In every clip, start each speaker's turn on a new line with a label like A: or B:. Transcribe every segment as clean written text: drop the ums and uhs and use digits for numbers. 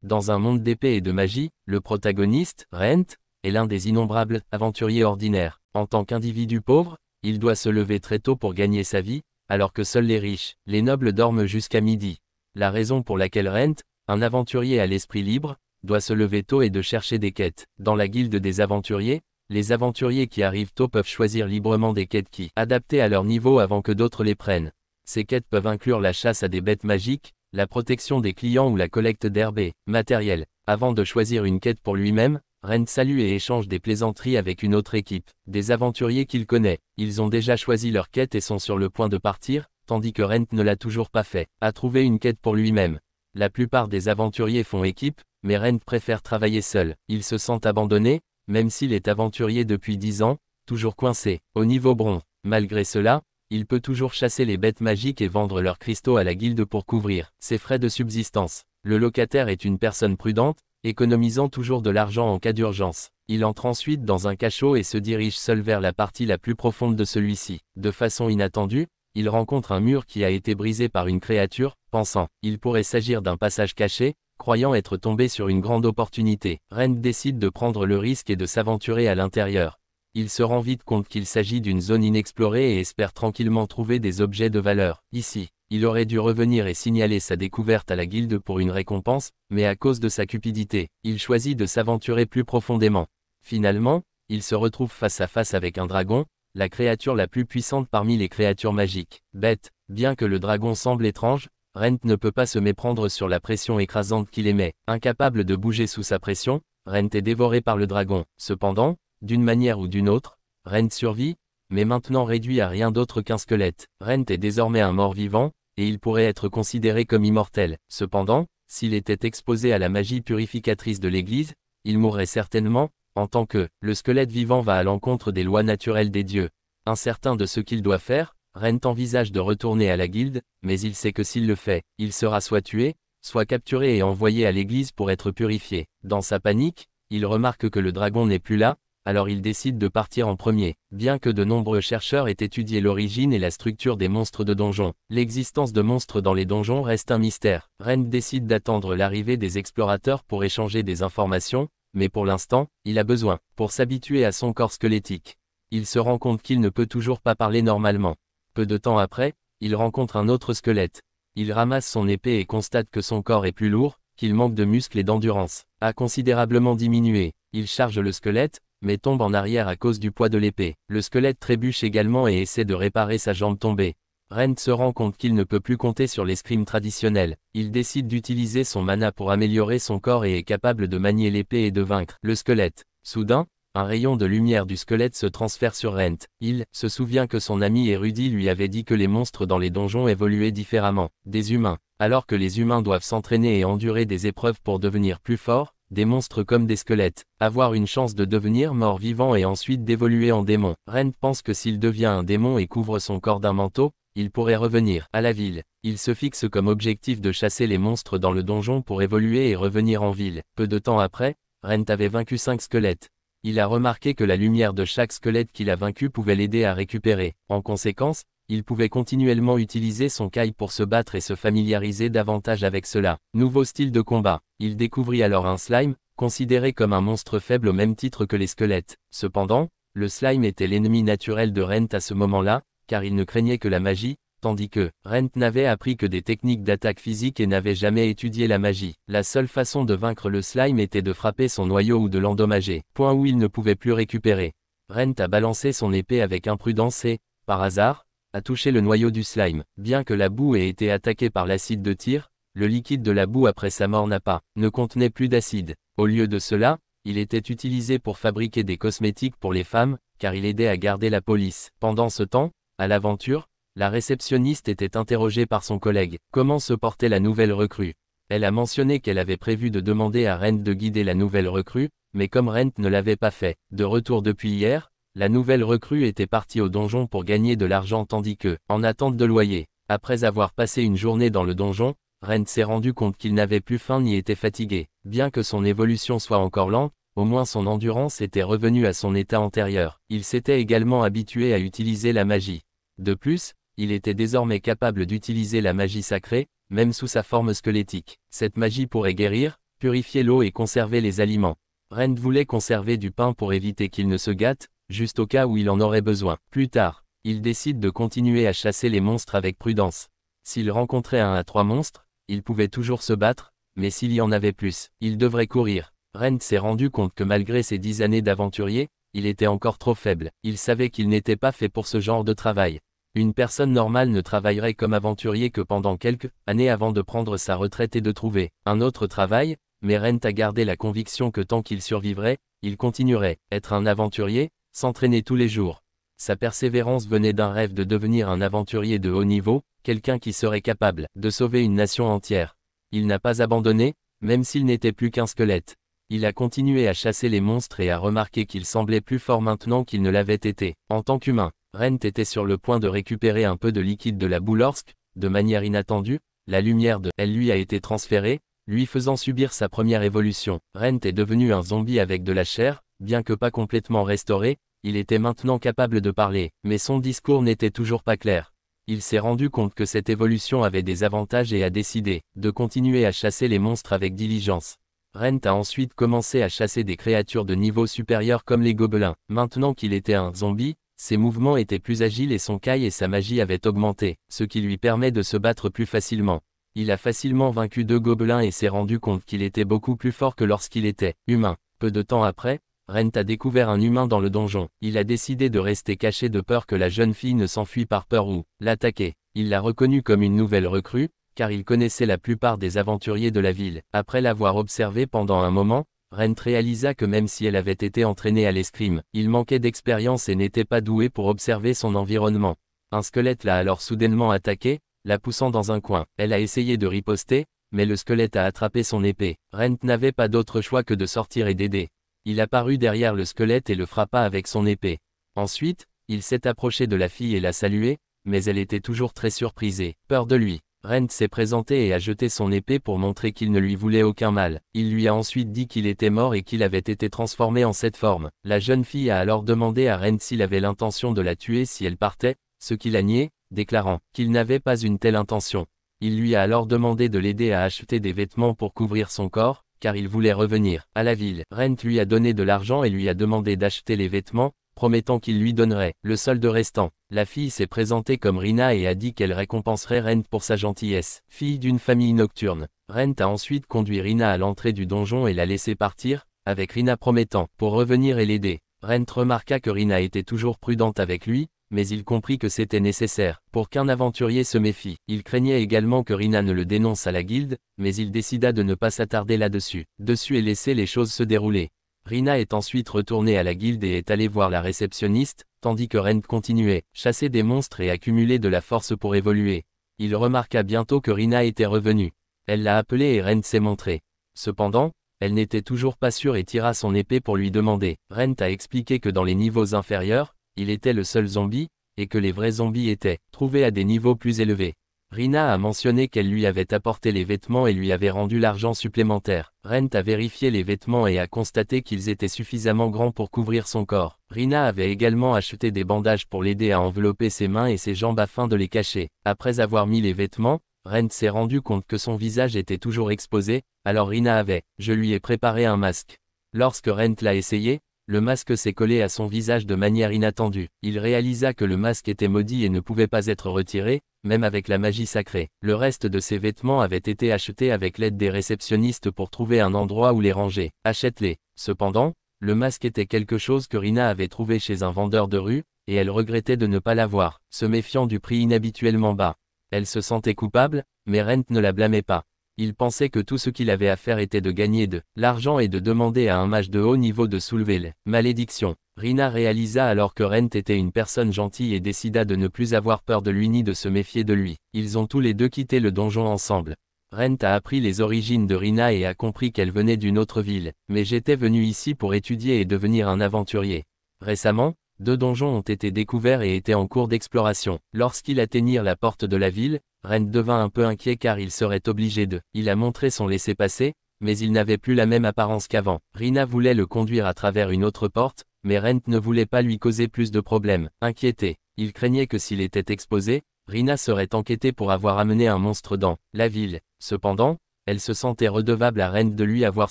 A: Dans un monde d'épée et de magie, le protagoniste, Rent, est l'un des innombrables aventuriers ordinaires. En tant qu'individu pauvre, il doit se lever très tôt pour gagner sa vie, alors que seuls les riches, les nobles dorment jusqu'à midi. La raison pour laquelle Rent, un aventurier à l'esprit libre, doit se lever tôt et de chercher des quêtes. Dans la guilde des aventuriers, les aventuriers qui arrivent tôt peuvent choisir librement des quêtes qui, adaptées à leur niveau avant que d'autres les prennent. Ces quêtes peuvent inclure la chasse à des bêtes magiques, la protection des clients ou la collecte d'herbes et matériel. Avant de choisir une quête pour lui-même, Rent salue et échange des plaisanteries avec une autre équipe, des aventuriers qu'il connaît. Ils ont déjà choisi leur quête et sont sur le point de partir, tandis que Rent ne l'a toujours pas fait. À trouver une quête pour lui-même. La plupart des aventuriers font équipe, mais Rent préfère travailler seul. Il se sent abandonné, même s'il est aventurier depuis 10 ans, toujours coincé, au niveau bronze. Malgré cela, il peut toujours chasser les bêtes magiques et vendre leurs cristaux à la guilde pour couvrir ses frais de subsistance. Le locataire est une personne prudente, économisant toujours de l'argent en cas d'urgence. Il entre ensuite dans un cachot et se dirige seul vers la partie la plus profonde de celui-ci. De façon inattendue, il rencontre un mur qui a été brisé par une créature, pensant, il pourrait s'agir d'un passage caché, croyant être tombé sur une grande opportunité. Rent décide de prendre le risque et de s'aventurer à l'intérieur. Il se rend vite compte qu'il s'agit d'une zone inexplorée et espère tranquillement trouver des objets de valeur. Ici, il aurait dû revenir et signaler sa découverte à la guilde pour une récompense, mais à cause de sa cupidité, il choisit de s'aventurer plus profondément. Finalement, il se retrouve face à face avec un dragon, la créature la plus puissante parmi les créatures magiques. Bête, bien que le dragon semble étrange, Rent ne peut pas se méprendre sur la pression écrasante qu'il émet. Incapable de bouger sous sa pression, Rent est dévoré par le dragon. Cependant, d'une manière ou d'une autre, Rent survit, mais maintenant réduit à rien d'autre qu'un squelette. Rent est désormais un mort-vivant, et il pourrait être considéré comme immortel. Cependant, s'il était exposé à la magie purificatrice de l'Église, il mourrait certainement, en tant que le squelette vivant va à l'encontre des lois naturelles des dieux. Incertain de ce qu'il doit faire, Rent envisage de retourner à la guilde, mais il sait que s'il le fait, il sera soit tué, soit capturé et envoyé à l'église pour être purifié. Dans sa panique, il remarque que le dragon n'est plus là, alors il décide de partir en premier. Bien que de nombreux chercheurs aient étudié l'origine et la structure des monstres de donjons, l'existence de monstres dans les donjons reste un mystère. Rent décide d'attendre l'arrivée des explorateurs pour échanger des informations, mais pour l'instant, il a besoin, pour s'habituer à son corps squelettique. Il se rend compte qu'il ne peut toujours pas parler normalement. Peu de temps après, il rencontre un autre squelette. Il ramasse son épée et constate que son corps est plus lourd, qu'il manque de muscles et d'endurance. A considérablement diminué. Il charge le squelette, mais tombe en arrière à cause du poids de l'épée. Le squelette trébuche également et essaie de réparer sa jambe tombée. Rent se rend compte qu'il ne peut plus compter sur l'escrime traditionnelle. Il décide d'utiliser son mana pour améliorer son corps et est capable de manier l'épée et de vaincre le squelette. Soudain, un rayon de lumière du squelette se transfère sur Rent. Il se souvient que son ami érudit lui avait dit que les monstres dans les donjons évoluaient différemment des humains. Alors que les humains doivent s'entraîner et endurer des épreuves pour devenir plus forts, des monstres comme des squelettes, avoir une chance de devenir mort-vivant et ensuite d'évoluer en démon. Rent pense que s'il devient un démon et couvre son corps d'un manteau, il pourrait revenir à la ville. Il se fixe comme objectif de chasser les monstres dans le donjon pour évoluer et revenir en ville. Peu de temps après, Rent avait vaincu 5 squelettes. Il a remarqué que la lumière de chaque squelette qu'il a vaincu pouvait l'aider à récupérer. En conséquence, il pouvait continuellement utiliser son kai pour se battre et se familiariser davantage avec cela. Nouveau style de combat. Il découvrit alors un slime, considéré comme un monstre faible au même titre que les squelettes. Cependant, le slime était l'ennemi naturel de Rent à ce moment-là, car il ne craignait que la magie, tandis que Rent n'avait appris que des techniques d'attaque physique et n'avait jamais étudié la magie. La seule façon de vaincre le slime était de frapper son noyau ou de l'endommager, point où il ne pouvait plus récupérer. Rent a balancé son épée avec imprudence et, par hasard, a touché le noyau du slime. Bien que la boue ait été attaquée par l'acide de tir, le liquide de la boue après sa mort ne contenait plus d'acide. Au lieu de cela, il était utilisé pour fabriquer des cosmétiques pour les femmes, car il aidait à garder la police. Pendant ce temps, à l'aventure, la réceptionniste était interrogée par son collègue. Comment se portait la nouvelle recrue? Elle a mentionné qu'elle avait prévu de demander à Rent de guider la nouvelle recrue, mais comme Rent ne l'avait pas fait, de retour depuis hier, la nouvelle recrue était partie au donjon pour gagner de l'argent tandis que, en attente de loyer, après avoir passé une journée dans le donjon, Rent s'est rendu compte qu'il n'avait plus faim ni était fatigué. Bien que son évolution soit encore lente, au moins son endurance était revenue à son état antérieur. Il s'était également habitué à utiliser la magie. De plus, il était désormais capable d'utiliser la magie sacrée, même sous sa forme squelettique. Cette magie pourrait guérir, purifier l'eau et conserver les aliments. Rent voulait conserver du pain pour éviter qu'il ne se gâte, juste au cas où il en aurait besoin. Plus tard, il décide de continuer à chasser les monstres avec prudence. S'il rencontrait 1 à 3 monstres, il pouvait toujours se battre, mais s'il y en avait plus, il devrait courir. Rent s'est rendu compte que malgré ses 10 années d'aventurier, il était encore trop faible. Il savait qu'il n'était pas fait pour ce genre de travail. Une personne normale ne travaillerait comme aventurier que pendant quelques années avant de prendre sa retraite et de trouver un autre travail, mais Rent a gardé la conviction que tant qu'il survivrait, il continuerait. Être un aventurier, s'entraîner tous les jours. Sa persévérance venait d'un rêve de devenir un aventurier de haut niveau, quelqu'un qui serait capable de sauver une nation entière. Il n'a pas abandonné, même s'il n'était plus qu'un squelette. Il a continué à chasser les monstres et a remarqué qu'il semblait plus fort maintenant qu'il ne l'avait été. En tant qu'humain, Rent était sur le point de récupérer un peu de liquide de la boule Orsk. De manière inattendue, la lumière de elle lui a été transférée, lui faisant subir sa première évolution. Rent est devenu un zombie avec de la chair, bien que pas complètement restauré, il était maintenant capable de parler, mais son discours n'était toujours pas clair. Il s'est rendu compte que cette évolution avait des avantages et a décidé de continuer à chasser les monstres avec diligence. Rent a ensuite commencé à chasser des créatures de niveau supérieur comme les gobelins. Maintenant qu'il était un zombie, ses mouvements étaient plus agiles et son caille et sa magie avaient augmenté, ce qui lui permet de se battre plus facilement. Il a facilement vaincu 2 gobelins et s'est rendu compte qu'il était beaucoup plus fort que lorsqu'il était humain. Peu de temps après, Rent a découvert un humain dans le donjon. Il a décidé de rester caché de peur que la jeune fille ne s'enfuit par peur ou l'attaquer. Il l'a reconnue comme une nouvelle recrue, car il connaissait la plupart des aventuriers de la ville. Après l'avoir observée pendant un moment, Rent réalisa que même si elle avait été entraînée à l'escrime, il manquait d'expérience et n'était pas doué pour observer son environnement. Un squelette l'a alors soudainement attaqué, la poussant dans un coin. Elle a essayé de riposter, mais le squelette a attrapé son épée. Rent n'avait pas d'autre choix que de sortir et d'aider. Il apparut derrière le squelette et le frappa avec son épée. Ensuite, il s'est approché de la fille et l'a saluée, mais elle était toujours très surprise et peur de lui. Rent s'est présenté et a jeté son épée pour montrer qu'il ne lui voulait aucun mal. Il lui a ensuite dit qu'il était mort et qu'il avait été transformé en cette forme. La jeune fille a alors demandé à Rent s'il avait l'intention de la tuer si elle partait, ce qu'il a nié, déclarant qu'il n'avait pas une telle intention. Il lui a alors demandé de l'aider à acheter des vêtements pour couvrir son corps, car il voulait revenir à la ville. Rent lui a donné de l'argent et lui a demandé d'acheter les vêtements, promettant qu'il lui donnerait le solde restant. La fille s'est présentée comme Rina et a dit qu'elle récompenserait Rent pour sa gentillesse. Fille d'une famille nocturne, Rent a ensuite conduit Rina à l'entrée du donjon et l'a laissé partir, avec Rina promettant pour revenir et l'aider. Rent remarqua que Rina était toujours prudente avec lui, mais il comprit que c'était nécessaire pour qu'un aventurier se méfie. Il craignait également que Rina ne le dénonce à la guilde, mais il décida de ne pas s'attarder là-dessus et laisser les choses se dérouler. Rina est ensuite retournée à la guilde et est allée voir la réceptionniste, tandis que Rent continuait, chasser des monstres et accumuler de la force pour évoluer. Il remarqua bientôt que Rina était revenue. Elle l'a appelée et Rent s'est montré. Cependant, elle n'était toujours pas sûre et tira son épée pour lui demander. Rent a expliqué que dans les niveaux inférieurs, il était le seul zombie, et que les vrais zombies étaient trouvés à des niveaux plus élevés. Rina a mentionné qu'elle lui avait apporté les vêtements et lui avait rendu l'argent supplémentaire. Rent a vérifié les vêtements et a constaté qu'ils étaient suffisamment grands pour couvrir son corps. Rina avait également acheté des bandages pour l'aider à envelopper ses mains et ses jambes afin de les cacher. Après avoir mis les vêtements, Rent s'est rendu compte que son visage était toujours exposé, alors Rina avait, je lui ai préparé un masque. Lorsque Rent l'a essayé, le masque s'est collé à son visage de manière inattendue. Il réalisa que le masque était maudit et ne pouvait pas être retiré, même avec la magie sacrée. Le reste de ses vêtements avait été acheté avec l'aide des réceptionnistes pour trouver un endroit où les ranger. Achète-les. Cependant, le masque était quelque chose que Rina avait trouvé chez un vendeur de rue, et elle regrettait de ne pas l'avoir, se méfiant du prix inhabituellement bas. Elle se sentait coupable, mais Rent ne la blâmait pas. Il pensait que tout ce qu'il avait à faire était de gagner de l'argent et de demander à un mage de haut niveau de soulever les malédictions. Rina réalisa alors que Rent était une personne gentille et décida de ne plus avoir peur de lui ni de se méfier de lui. Ils ont tous les deux quitté le donjon ensemble. Rent a appris les origines de Rina et a compris qu'elle venait d'une autre ville. Mais j'étais venu ici pour étudier et devenir un aventurier. Récemment, 2 donjons ont été découverts et étaient en cours d'exploration. Lorsqu'ils atteignirent la porte de la ville, Rent devint un peu inquiet car il serait obligé de. Il a montré son laissez-passer, mais il n'avait plus la même apparence qu'avant. Rina voulait le conduire à travers une autre porte, mais Rent ne voulait pas lui causer plus de problèmes. Inquiété, il craignait que s'il était exposé, Rina serait enquêtée pour avoir amené un monstre dans la ville. Cependant, Elle se sentait redevable à Rent de lui avoir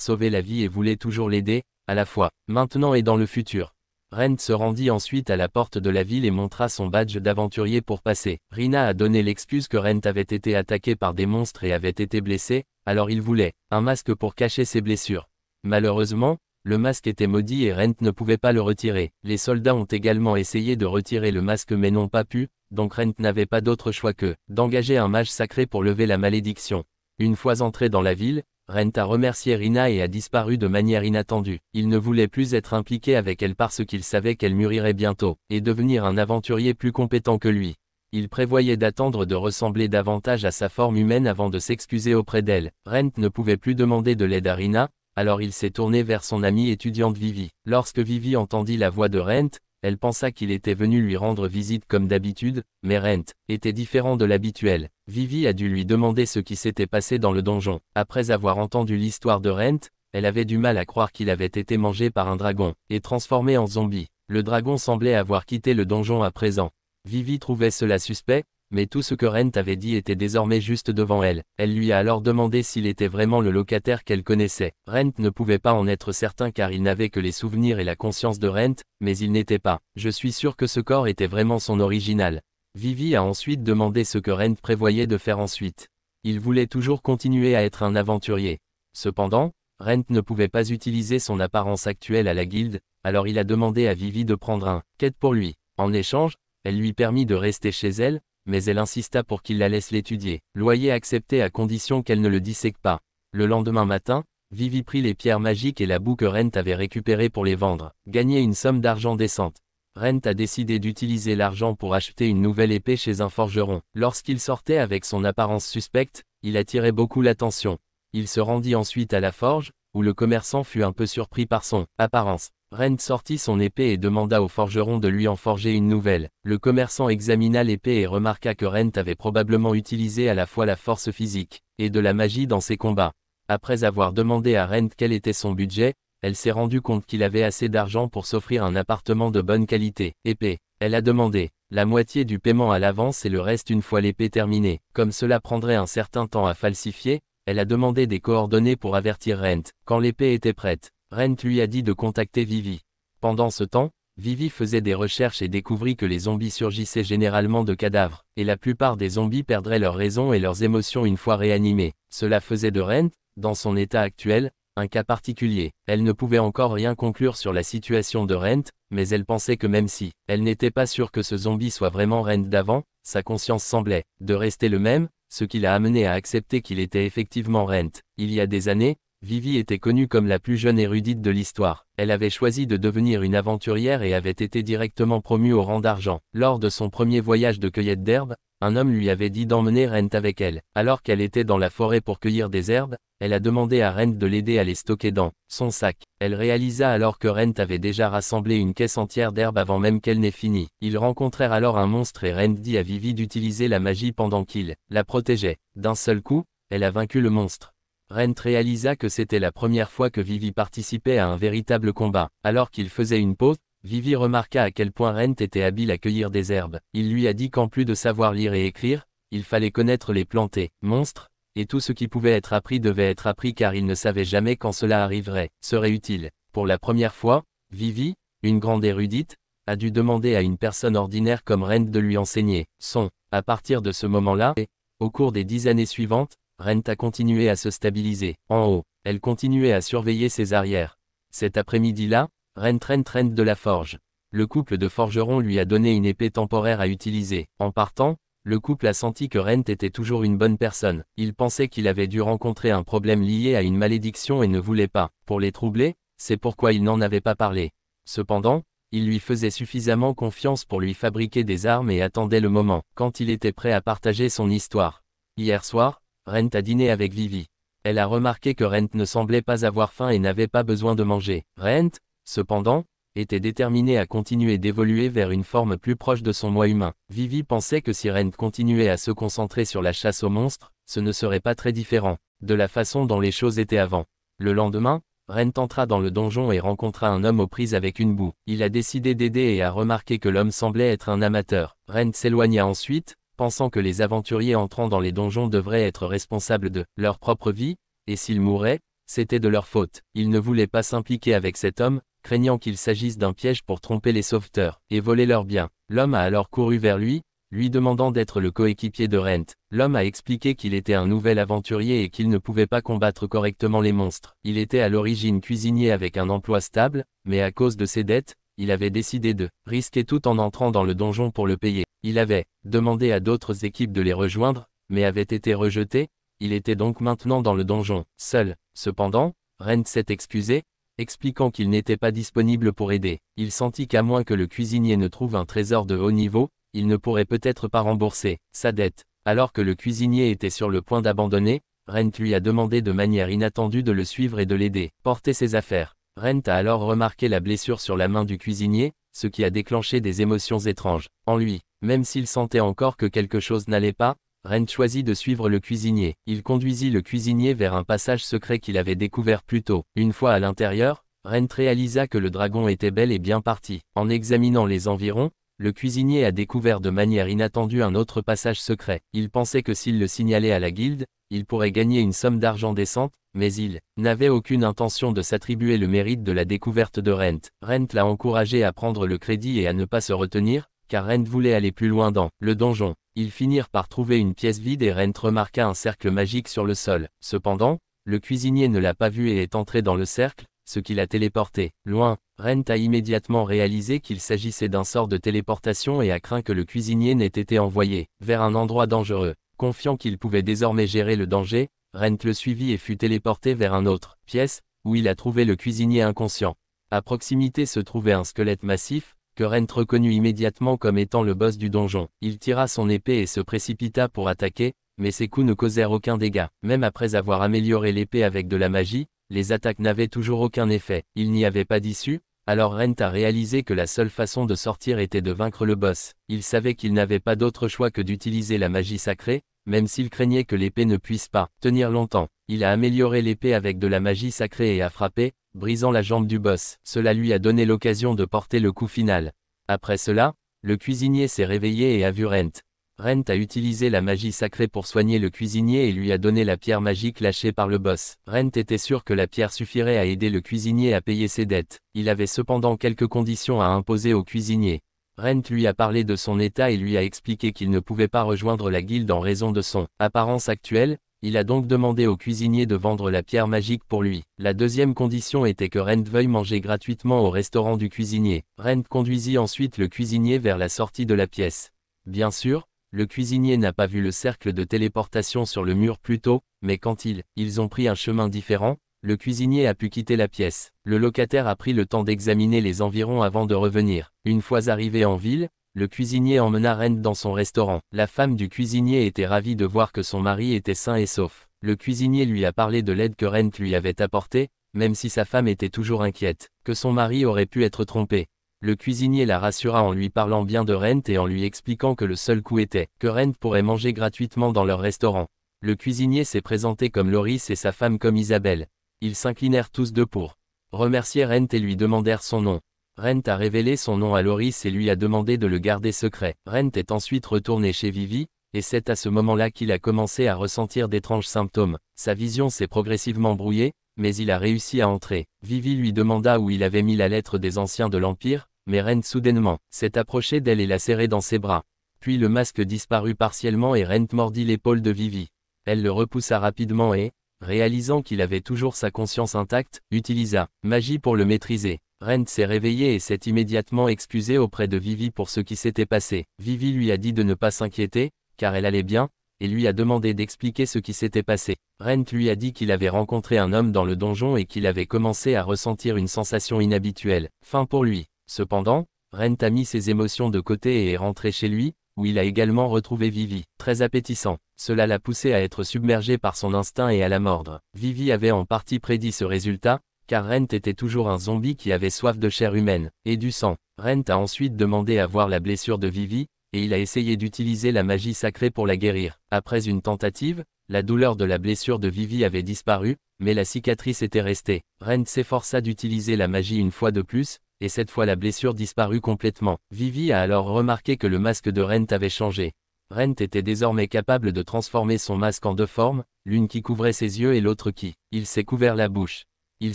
A: sauvé la vie et voulait toujours l'aider, à la fois, maintenant et dans le futur. Rent se rendit ensuite à la porte de la ville et montra son badge d'aventurier pour passer. Rina a donné l'excuse que Rent avait été attaqué par des monstres et avait été blessé, alors il voulait un masque pour cacher ses blessures. Malheureusement, le masque était maudit et Rent ne pouvait pas le retirer. Les soldats ont également essayé de retirer le masque mais n'ont pas pu, donc Rent n'avait pas d'autre choix que d'engager un mage sacré pour lever la malédiction. Une fois entré dans la ville, Rent a remercié Rina et a disparu de manière inattendue. Il ne voulait plus être impliqué avec elle parce qu'il savait qu'elle mûrirait bientôt, et devenir un aventurier plus compétent que lui. Il prévoyait d'attendre de ressembler davantage à sa forme humaine avant de s'excuser auprès d'elle. Rent ne pouvait plus demander de l'aide à Rina, alors il s'est tourné vers son amie étudiante Vivi. Lorsque Vivi entendit la voix de Rent, elle pensa qu'il était venu lui rendre visite comme d'habitude, mais Rent était différent de l'habituel. Vivi a dû lui demander ce qui s'était passé dans le donjon. Après avoir entendu l'histoire de Rent, elle avait du mal à croire qu'il avait été mangé par un dragon, et transformé en zombie. Le dragon semblait avoir quitté le donjon à présent. Vivi trouvait cela suspect, mais tout ce que Rent avait dit était désormais juste devant elle. Elle lui a alors demandé s'il était vraiment le locataire qu'elle connaissait. Rent ne pouvait pas en être certain car il n'avait que les souvenirs et la conscience de Rent, mais il n'était pas. Je suis sûr que ce corps était vraiment son original. Vivi a ensuite demandé ce que Rent prévoyait de faire ensuite. Il voulait toujours continuer à être un aventurier. Cependant, Rent ne pouvait pas utiliser son apparence actuelle à la guilde, alors il a demandé à Vivi de prendre un quête pour lui. En échange, elle lui permit de rester chez elle, mais elle insista pour qu'il la laisse l'étudier. Loyer accepté à condition qu'elle ne le dissèque pas. Le lendemain matin, Vivi prit les pierres magiques et la boue que Rent avait récupérées pour les vendre, gagner une somme d'argent décente. Rent a décidé d'utiliser l'argent pour acheter une nouvelle épée chez un forgeron. Lorsqu'il sortait avec son apparence suspecte, il attirait beaucoup l'attention. Il se rendit ensuite à la forge, où le commerçant fut un peu surpris par son apparence. Rent sortit son épée et demanda au forgeron de lui en forger une nouvelle. Le commerçant examina l'épée et remarqua que Rent avait probablement utilisé à la fois la force physique et de la magie dans ses combats. Après avoir demandé à Rent quel était son budget, elle s'est rendue compte qu'il avait assez d'argent pour s'offrir un appartement de bonne qualité. Épée. Elle a demandé la moitié du paiement à l'avance et le reste une fois l'épée terminée. Comme cela prendrait un certain temps à falsifier, elle a demandé des coordonnées pour avertir Rent quand l'épée était prête. Rent lui a dit de contacter Vivi. Pendant ce temps, Vivi faisait des recherches et découvrit que les zombies surgissaient généralement de cadavres, et la plupart des zombies perdraient leur raison et leurs émotions une fois réanimés. Cela faisait de Rent, dans son état actuel, un cas particulier. Elle ne pouvait encore rien conclure sur la situation de Rent, mais elle pensait que même si elle n'était pas sûre que ce zombie soit vraiment Rent d'avant, sa conscience semblait de rester le même, ce qui l'a amené à accepter qu'il était effectivement Rent. Il y a des années, Vivi était connue comme la plus jeune érudite de l'histoire. Elle avait choisi de devenir une aventurière et avait été directement promue au rang d'argent. Lors de son premier voyage de cueillette d'herbes, un homme lui avait dit d'emmener Rent avec elle. Alors qu'elle était dans la forêt pour cueillir des herbes, elle a demandé à Rent de l'aider à les stocker dans son sac. Elle réalisa alors que Rent avait déjà rassemblé une caisse entière d'herbes avant même qu'elle n'ait fini. Ils rencontrèrent alors un monstre et Rent dit à Vivi d'utiliser la magie pendant qu'il la protégeait. D'un seul coup, elle a vaincu le monstre. Rent réalisa que c'était la première fois que Vivi participait à un véritable combat. Alors qu'il faisait une pause, Vivi remarqua à quel point Rent était habile à cueillir des herbes. Il lui a dit qu'en plus de savoir lire et écrire, il fallait connaître les plantes et monstres, et tout ce qui pouvait être appris devait être appris car il ne savait jamais quand cela arriverait, serait utile. Pour la première fois, Vivi, une grande érudite, a dû demander à une personne ordinaire comme Rent de lui enseigner son. À partir de ce moment-là, et au cours des 10 années suivantes, Rent a continué à se stabiliser. En haut, elle continuait à surveiller ses arrières. Cet après-midi-là, Rent de la forge. Le couple de forgerons lui a donné une épée temporaire à utiliser. En partant, le couple a senti que Rent était toujours une bonne personne. Il pensait qu'il avait dû rencontrer un problème lié à une malédiction et ne voulait pas pour les troubler, c'est pourquoi il n'en avait pas parlé. Cependant, il lui faisait suffisamment confiance pour lui fabriquer des armes et attendait le moment quand il était prêt à partager son histoire. Hier soir, Rent a dîné avec Vivi. Elle a remarqué que Rent ne semblait pas avoir faim et n'avait pas besoin de manger. Rent, cependant, était déterminé à continuer d'évoluer vers une forme plus proche de son moi humain. Vivi pensait que si Rent continuait à se concentrer sur la chasse aux monstres, ce ne serait pas très différent de la façon dont les choses étaient avant. Le lendemain, Rent entra dans le donjon et rencontra un homme aux prises avec une boue. Il a décidé d'aider et a remarqué que l'homme semblait être un amateur. Rent s'éloigna ensuite, pensant que les aventuriers entrant dans les donjons devraient être responsables de leur propre vie, et s'ils mouraient, c'était de leur faute. Ils ne voulaient pas s'impliquer avec cet homme, craignant qu'il s'agisse d'un piège pour tromper les sauveteurs, et voler leurs biens. L'homme a alors couru vers lui demandant d'être le coéquipier de Rent. L'homme a expliqué qu'il était un nouvel aventurier et qu'il ne pouvait pas combattre correctement les monstres. Il était à l'origine cuisinier avec un emploi stable, mais à cause de ses dettes, il avait décidé de risquer tout en entrant dans le donjon pour le payer. Il avait demandé à d'autres équipes de les rejoindre, mais avait été rejeté. Il était donc maintenant dans le donjon, seul. Cependant, Rent s'est excusé, expliquant qu'il n'était pas disponible pour aider. Il sentit qu'à moins que le cuisinier ne trouve un trésor de haut niveau, il ne pourrait peut-être pas rembourser sa dette. Alors que le cuisinier était sur le point d'abandonner, Rent lui a demandé de manière inattendue de le suivre et de l'aider. Porter ses affaires. Rent a alors remarqué la blessure sur la main du cuisinier, ce qui a déclenché des émotions étranges en lui. Même s'il sentait encore que quelque chose n'allait pas, Rent choisit de suivre le cuisinier. Il conduisit le cuisinier vers un passage secret qu'il avait découvert plus tôt. Une fois à l'intérieur, Rent réalisa que le dragon était bel et bien parti. En examinant les environs, le cuisinier a découvert de manière inattendue un autre passage secret. Il pensait que s'il le signalait à la guilde, il pourrait gagner une somme d'argent décente, mais il n'avait aucune intention de s'attribuer le mérite de la découverte de Rent. Rent l'a encouragé à prendre le crédit et à ne pas se retenir, car Rent voulait aller plus loin dans le donjon. Ils finirent par trouver une pièce vide et Rent remarqua un cercle magique sur le sol. Cependant, le cuisinier ne l'a pas vu et est entré dans le cercle, ce qui l'a téléporté. Loin, Rent a immédiatement réalisé qu'il s'agissait d'un sort de téléportation et a craint que le cuisinier n'ait été envoyé vers un endroit dangereux. Confiant qu'il pouvait désormais gérer le danger, Rent le suivit et fut téléporté vers une autre pièce, où il a trouvé le cuisinier inconscient. À proximité se trouvait un squelette massif, que Rent reconnut immédiatement comme étant le boss du donjon. Il tira son épée et se précipita pour attaquer, mais ses coups ne causèrent aucun dégât. Même après avoir amélioré l'épée avec de la magie, les attaques n'avaient toujours aucun effet. Il n'y avait pas d'issue, alors Rent a réalisé que la seule façon de sortir était de vaincre le boss. Il savait qu'il n'avait pas d'autre choix que d'utiliser la magie sacrée, même s'il craignait que l'épée ne puisse pas tenir longtemps. Il a amélioré l'épée avec de la magie sacrée et a frappé, brisant la jambe du boss. Cela lui a donné l'occasion de porter le coup final. Après cela, le cuisinier s'est réveillé et a vu Rent. Rent a utilisé la magie sacrée pour soigner le cuisinier et lui a donné la pierre magique lâchée par le boss. Rent était sûr que la pierre suffirait à aider le cuisinier à payer ses dettes. Il avait cependant quelques conditions à imposer au cuisinier. Rent lui a parlé de son état et lui a expliqué qu'il ne pouvait pas rejoindre la guilde en raison de son apparence actuelle. Il a donc demandé au cuisinier de vendre la pierre magique pour lui. La deuxième condition était que Rent veuille manger gratuitement au restaurant du cuisinier. Rent conduisit ensuite le cuisinier vers la sortie de la pièce. Bien sûr, le cuisinier n'a pas vu le cercle de téléportation sur le mur plus tôt, mais quand ils ont pris un chemin différent, le cuisinier a pu quitter la pièce. Le locataire a pris le temps d'examiner les environs avant de revenir. Une fois arrivé en ville, le cuisinier emmena Rent dans son restaurant. La femme du cuisinier était ravie de voir que son mari était sain et sauf. Le cuisinier lui a parlé de l'aide que Rent lui avait apportée, même si sa femme était toujours inquiète, que son mari aurait pu être trompé. Le cuisinier la rassura en lui parlant bien de Rent et en lui expliquant que le seul coup était que Rent pourrait manger gratuitement dans leur restaurant. Le cuisinier s'est présenté comme Loris et sa femme comme Isabelle. Ils s'inclinèrent tous deux pour remercier Rent et lui demandèrent son nom. Rent a révélé son nom à Loris et lui a demandé de le garder secret. Rent est ensuite retourné chez Vivi, et c'est à ce moment-là qu'il a commencé à ressentir d'étranges symptômes. Sa vision s'est progressivement brouillée, mais il a réussi à entrer. Vivi lui demanda où il avait mis la lettre des anciens de l'Empire, mais Rent soudainement s'est approché d'elle et l'a serrée dans ses bras. Puis le masque disparut partiellement et Rent mordit l'épaule de Vivi. Elle le repoussa rapidement et, réalisant qu'il avait toujours sa conscience intacte, utilisa magie pour le maîtriser. Rent s'est réveillé et s'est immédiatement excusé auprès de Vivi pour ce qui s'était passé. Vivi lui a dit de ne pas s'inquiéter, car elle allait bien, et lui a demandé d'expliquer ce qui s'était passé. Rent lui a dit qu'il avait rencontré un homme dans le donjon et qu'il avait commencé à ressentir une sensation inhabituelle. Fin pour lui. Cependant, Rent a mis ses émotions de côté et est rentré chez lui, où il a également retrouvé Vivi. Très appétissant. Cela l'a poussé à être submergé par son instinct et à la mordre. Vivi avait en partie prédit ce résultat, car Rent était toujours un zombie qui avait soif de chair humaine et du sang. Rent a ensuite demandé à voir la blessure de Vivi, et il a essayé d'utiliser la magie sacrée pour la guérir. Après une tentative, la douleur de la blessure de Vivi avait disparu, mais la cicatrice était restée. Rent s'efforça d'utiliser la magie une fois de plus, et cette fois la blessure disparut complètement. Vivi a alors remarqué que le masque de Rent avait changé. Rent était désormais capable de transformer son masque en deux formes, l'une qui couvrait ses yeux et l'autre qui. Il s'est couvert la bouche. Il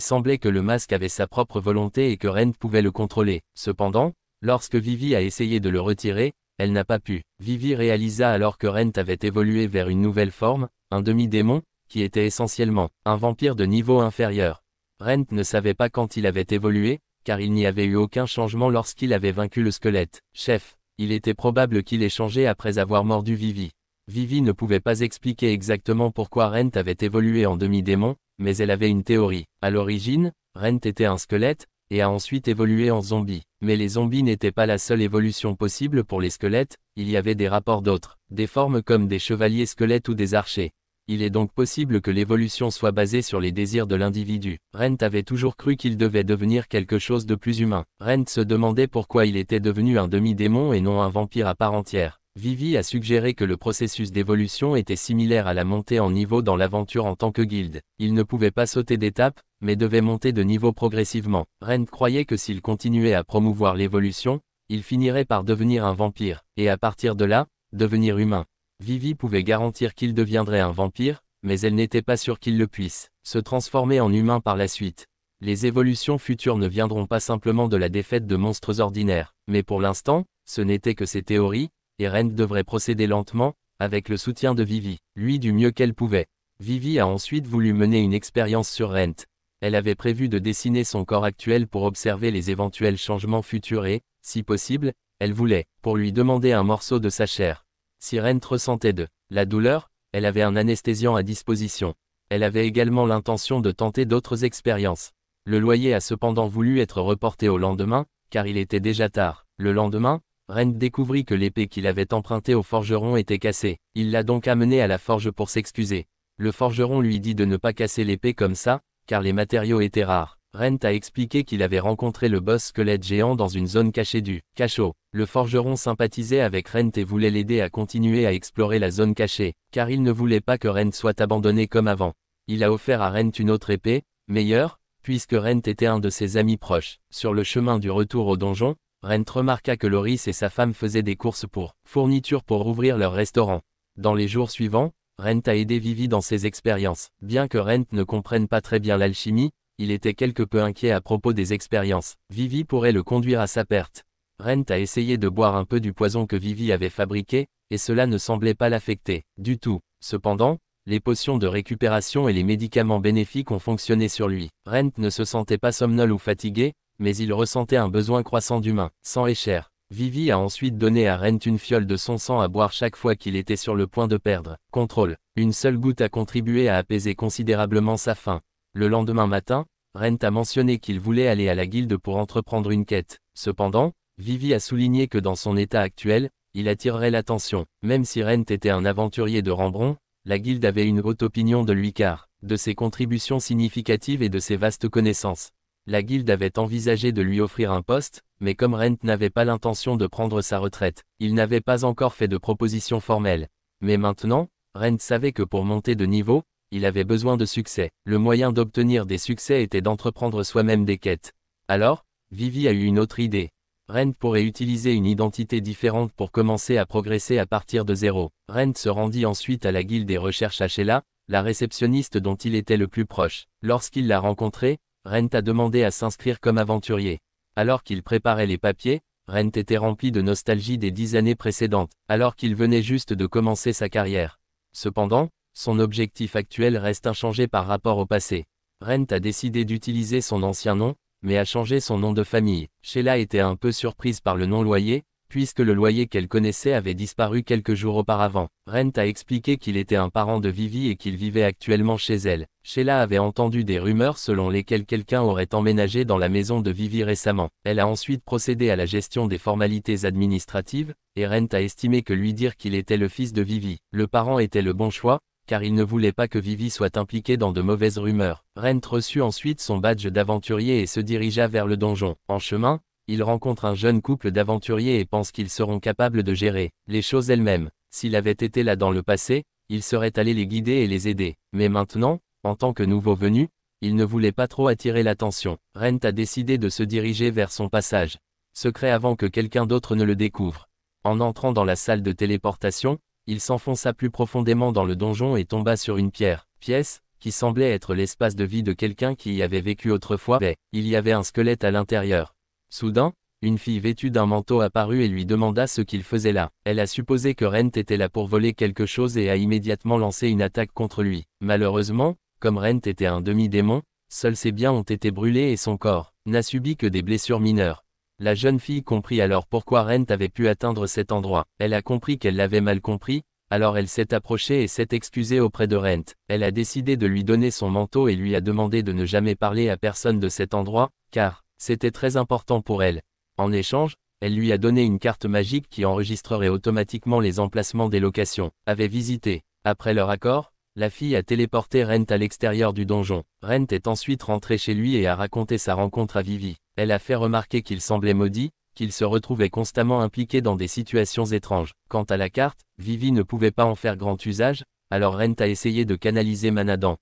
A: semblait que le masque avait sa propre volonté et que Rent pouvait le contrôler. Cependant, lorsque Vivi a essayé de le retirer, elle n'a pas pu. Vivi réalisa alors que Rent avait évolué vers une nouvelle forme, un demi-démon, qui était essentiellement un vampire de niveau inférieur. Rent ne savait pas quand il avait évolué, car il n'y avait eu aucun changement lorsqu'il avait vaincu le squelette. Chef, il était probable qu'il ait changé après avoir mordu Vivi. Vivi ne pouvait pas expliquer exactement pourquoi Rent avait évolué en demi-démon, mais elle avait une théorie. À l'origine, Rent était un squelette, et a ensuite évolué en zombie. Mais les zombies n'étaient pas la seule évolution possible pour les squelettes, il y avait des rapports d'autres, des formes comme des chevaliers squelettes ou des archers. Il est donc possible que l'évolution soit basée sur les désirs de l'individu. Rent avait toujours cru qu'il devait devenir quelque chose de plus humain. Rent se demandait pourquoi il était devenu un demi-démon et non un vampire à part entière. Vivi a suggéré que le processus d'évolution était similaire à la montée en niveau dans l'aventure en tant que guilde. Il ne pouvait pas sauter d'étape, mais devait monter de niveau progressivement. Rent croyait que s'il continuait à promouvoir l'évolution, il finirait par devenir un vampire, et à partir de là, devenir humain. Vivi pouvait garantir qu'il deviendrait un vampire, mais elle n'était pas sûre qu'il le puisse se transformer en humain par la suite. Les évolutions futures ne viendront pas simplement de la défaite de monstres ordinaires, mais pour l'instant, ce n'était que ses théories, et Rent devrait procéder lentement, avec le soutien de Vivi, lui du mieux qu'elle pouvait. Vivi a ensuite voulu mener une expérience sur Rent. Elle avait prévu de dessiner son corps actuel pour observer les éventuels changements futurs et, si possible, elle voulait, pour lui demander un morceau de sa chair. Si Rent ressentait de la douleur, elle avait un anesthésiant à disposition. Elle avait également l'intention de tenter d'autres expériences. Le loyer a cependant voulu être reporté au lendemain, car il était déjà tard. Le lendemain, Rent découvrit que l'épée qu'il avait empruntée au forgeron était cassée. Il l'a donc amenée à la forge pour s'excuser. Le forgeron lui dit de ne pas casser l'épée comme ça, car les matériaux étaient rares. Rent a expliqué qu'il avait rencontré le boss squelette géant dans une zone cachée du cachot. Le forgeron sympathisait avec Rent et voulait l'aider à continuer à explorer la zone cachée, car il ne voulait pas que Rent soit abandonné comme avant. Il a offert à Rent une autre épée, meilleure, puisque Rent était un de ses amis proches. Sur le chemin du retour au donjon, Rent remarqua que Loris et sa femme faisaient des courses pour fournitures pour ouvrir leur restaurant. Dans les jours suivants, Rent a aidé Vivi dans ses expériences. Bien que Rent ne comprenne pas très bien l'alchimie, il était quelque peu inquiet à propos des expériences. Vivi pourrait le conduire à sa perte. Rent a essayé de boire un peu du poison que Vivi avait fabriqué, et cela ne semblait pas l'affecter du tout. Cependant, les potions de récupération et les médicaments bénéfiques ont fonctionné sur lui. Rent ne se sentait pas somnolé ou fatigué, mais il ressentait un besoin croissant d'humain, sang et chair. Vivi a ensuite donné à Rent une fiole de son sang à boire chaque fois qu'il était sur le point de perdre contrôle. Une seule goutte a contribué à apaiser considérablement sa faim. Le lendemain matin, Rent a mentionné qu'il voulait aller à la guilde pour entreprendre une quête. Cependant, Vivi a souligné que dans son état actuel, il attirerait l'attention. Même si Rent était un aventurier de Rambron, la guilde avait une haute opinion de lui car de ses contributions significatives et de ses vastes connaissances. La guilde avait envisagé de lui offrir un poste, mais comme Rent n'avait pas l'intention de prendre sa retraite, il n'avait pas encore fait de proposition formelle. Mais maintenant, Rent savait que pour monter de niveau, il avait besoin de succès. Le moyen d'obtenir des succès était d'entreprendre soi-même des quêtes. Alors, Vivi a eu une autre idée. Rent pourrait utiliser une identité différente pour commencer à progresser à partir de zéro. Rent se rendit ensuite à la guilde et rechercha Sheila, la réceptionniste dont il était le plus proche. Lorsqu'il l'a rencontrée, Rent a demandé à s'inscrire comme aventurier. Alors qu'il préparait les papiers, Rent était rempli de nostalgie des 10 années précédentes, alors qu'il venait juste de commencer sa carrière. Cependant, son objectif actuel reste inchangé par rapport au passé. Rent a décidé d'utiliser son ancien nom, mais a changé son nom de famille. Sheila était un peu surprise par le non-loyer, puisque le loyer qu'elle connaissait avait disparu quelques jours auparavant. Rent a expliqué qu'il était un parent de Vivi et qu'il vivait actuellement chez elle. Sheila avait entendu des rumeurs selon lesquelles quelqu'un aurait emménagé dans la maison de Vivi récemment. Elle a ensuite procédé à la gestion des formalités administratives, et Rent a estimé que lui dire qu'il était le fils de Vivi, le parent était le bon choix, car il ne voulait pas que Vivi soit impliquée dans de mauvaises rumeurs. Rent reçut ensuite son badge d'aventurier et se dirigea vers le donjon. En chemin, il rencontre un jeune couple d'aventuriers et pense qu'ils seront capables de gérer les choses elles-mêmes. S'il avait été là dans le passé, il serait allé les guider et les aider. Mais maintenant, en tant que nouveau venu, il ne voulait pas trop attirer l'attention. Rent a décidé de se diriger vers son passage secret avant que quelqu'un d'autre ne le découvre. En entrant dans la salle de téléportation, il s'enfonça plus profondément dans le donjon et tomba sur une pièce, qui semblait être l'espace de vie de quelqu'un qui y avait vécu autrefois, mais il y avait un squelette à l'intérieur. Soudain, une fille vêtue d'un manteau apparut et lui demanda ce qu'il faisait là. Elle a supposé que Rent était là pour voler quelque chose et a immédiatement lancé une attaque contre lui. Malheureusement, comme Rent était un demi-démon, seuls ses biens ont été brûlés et son corps n'a subi que des blessures mineures. La jeune fille comprit alors pourquoi Rent avait pu atteindre cet endroit. Elle a compris qu'elle l'avait mal compris, alors elle s'est approchée et s'est excusée auprès de Rent. Elle a décidé de lui donner son manteau et lui a demandé de ne jamais parler à personne de cet endroit, car c'était très important pour elle. En échange, elle lui a donné une carte magique qui enregistrerait automatiquement les emplacements des locations avait visité. Après leur accord, la fille a téléporté Rent à l'extérieur du donjon. Rent est ensuite rentré chez lui et a raconté sa rencontre à Vivi. Elle a fait remarquer qu'il semblait maudit, qu'il se retrouvait constamment impliqué dans des situations étranges. Quant à la carte, Vivi ne pouvait pas en faire grand usage, alors Rent a essayé de canaliser Manadan.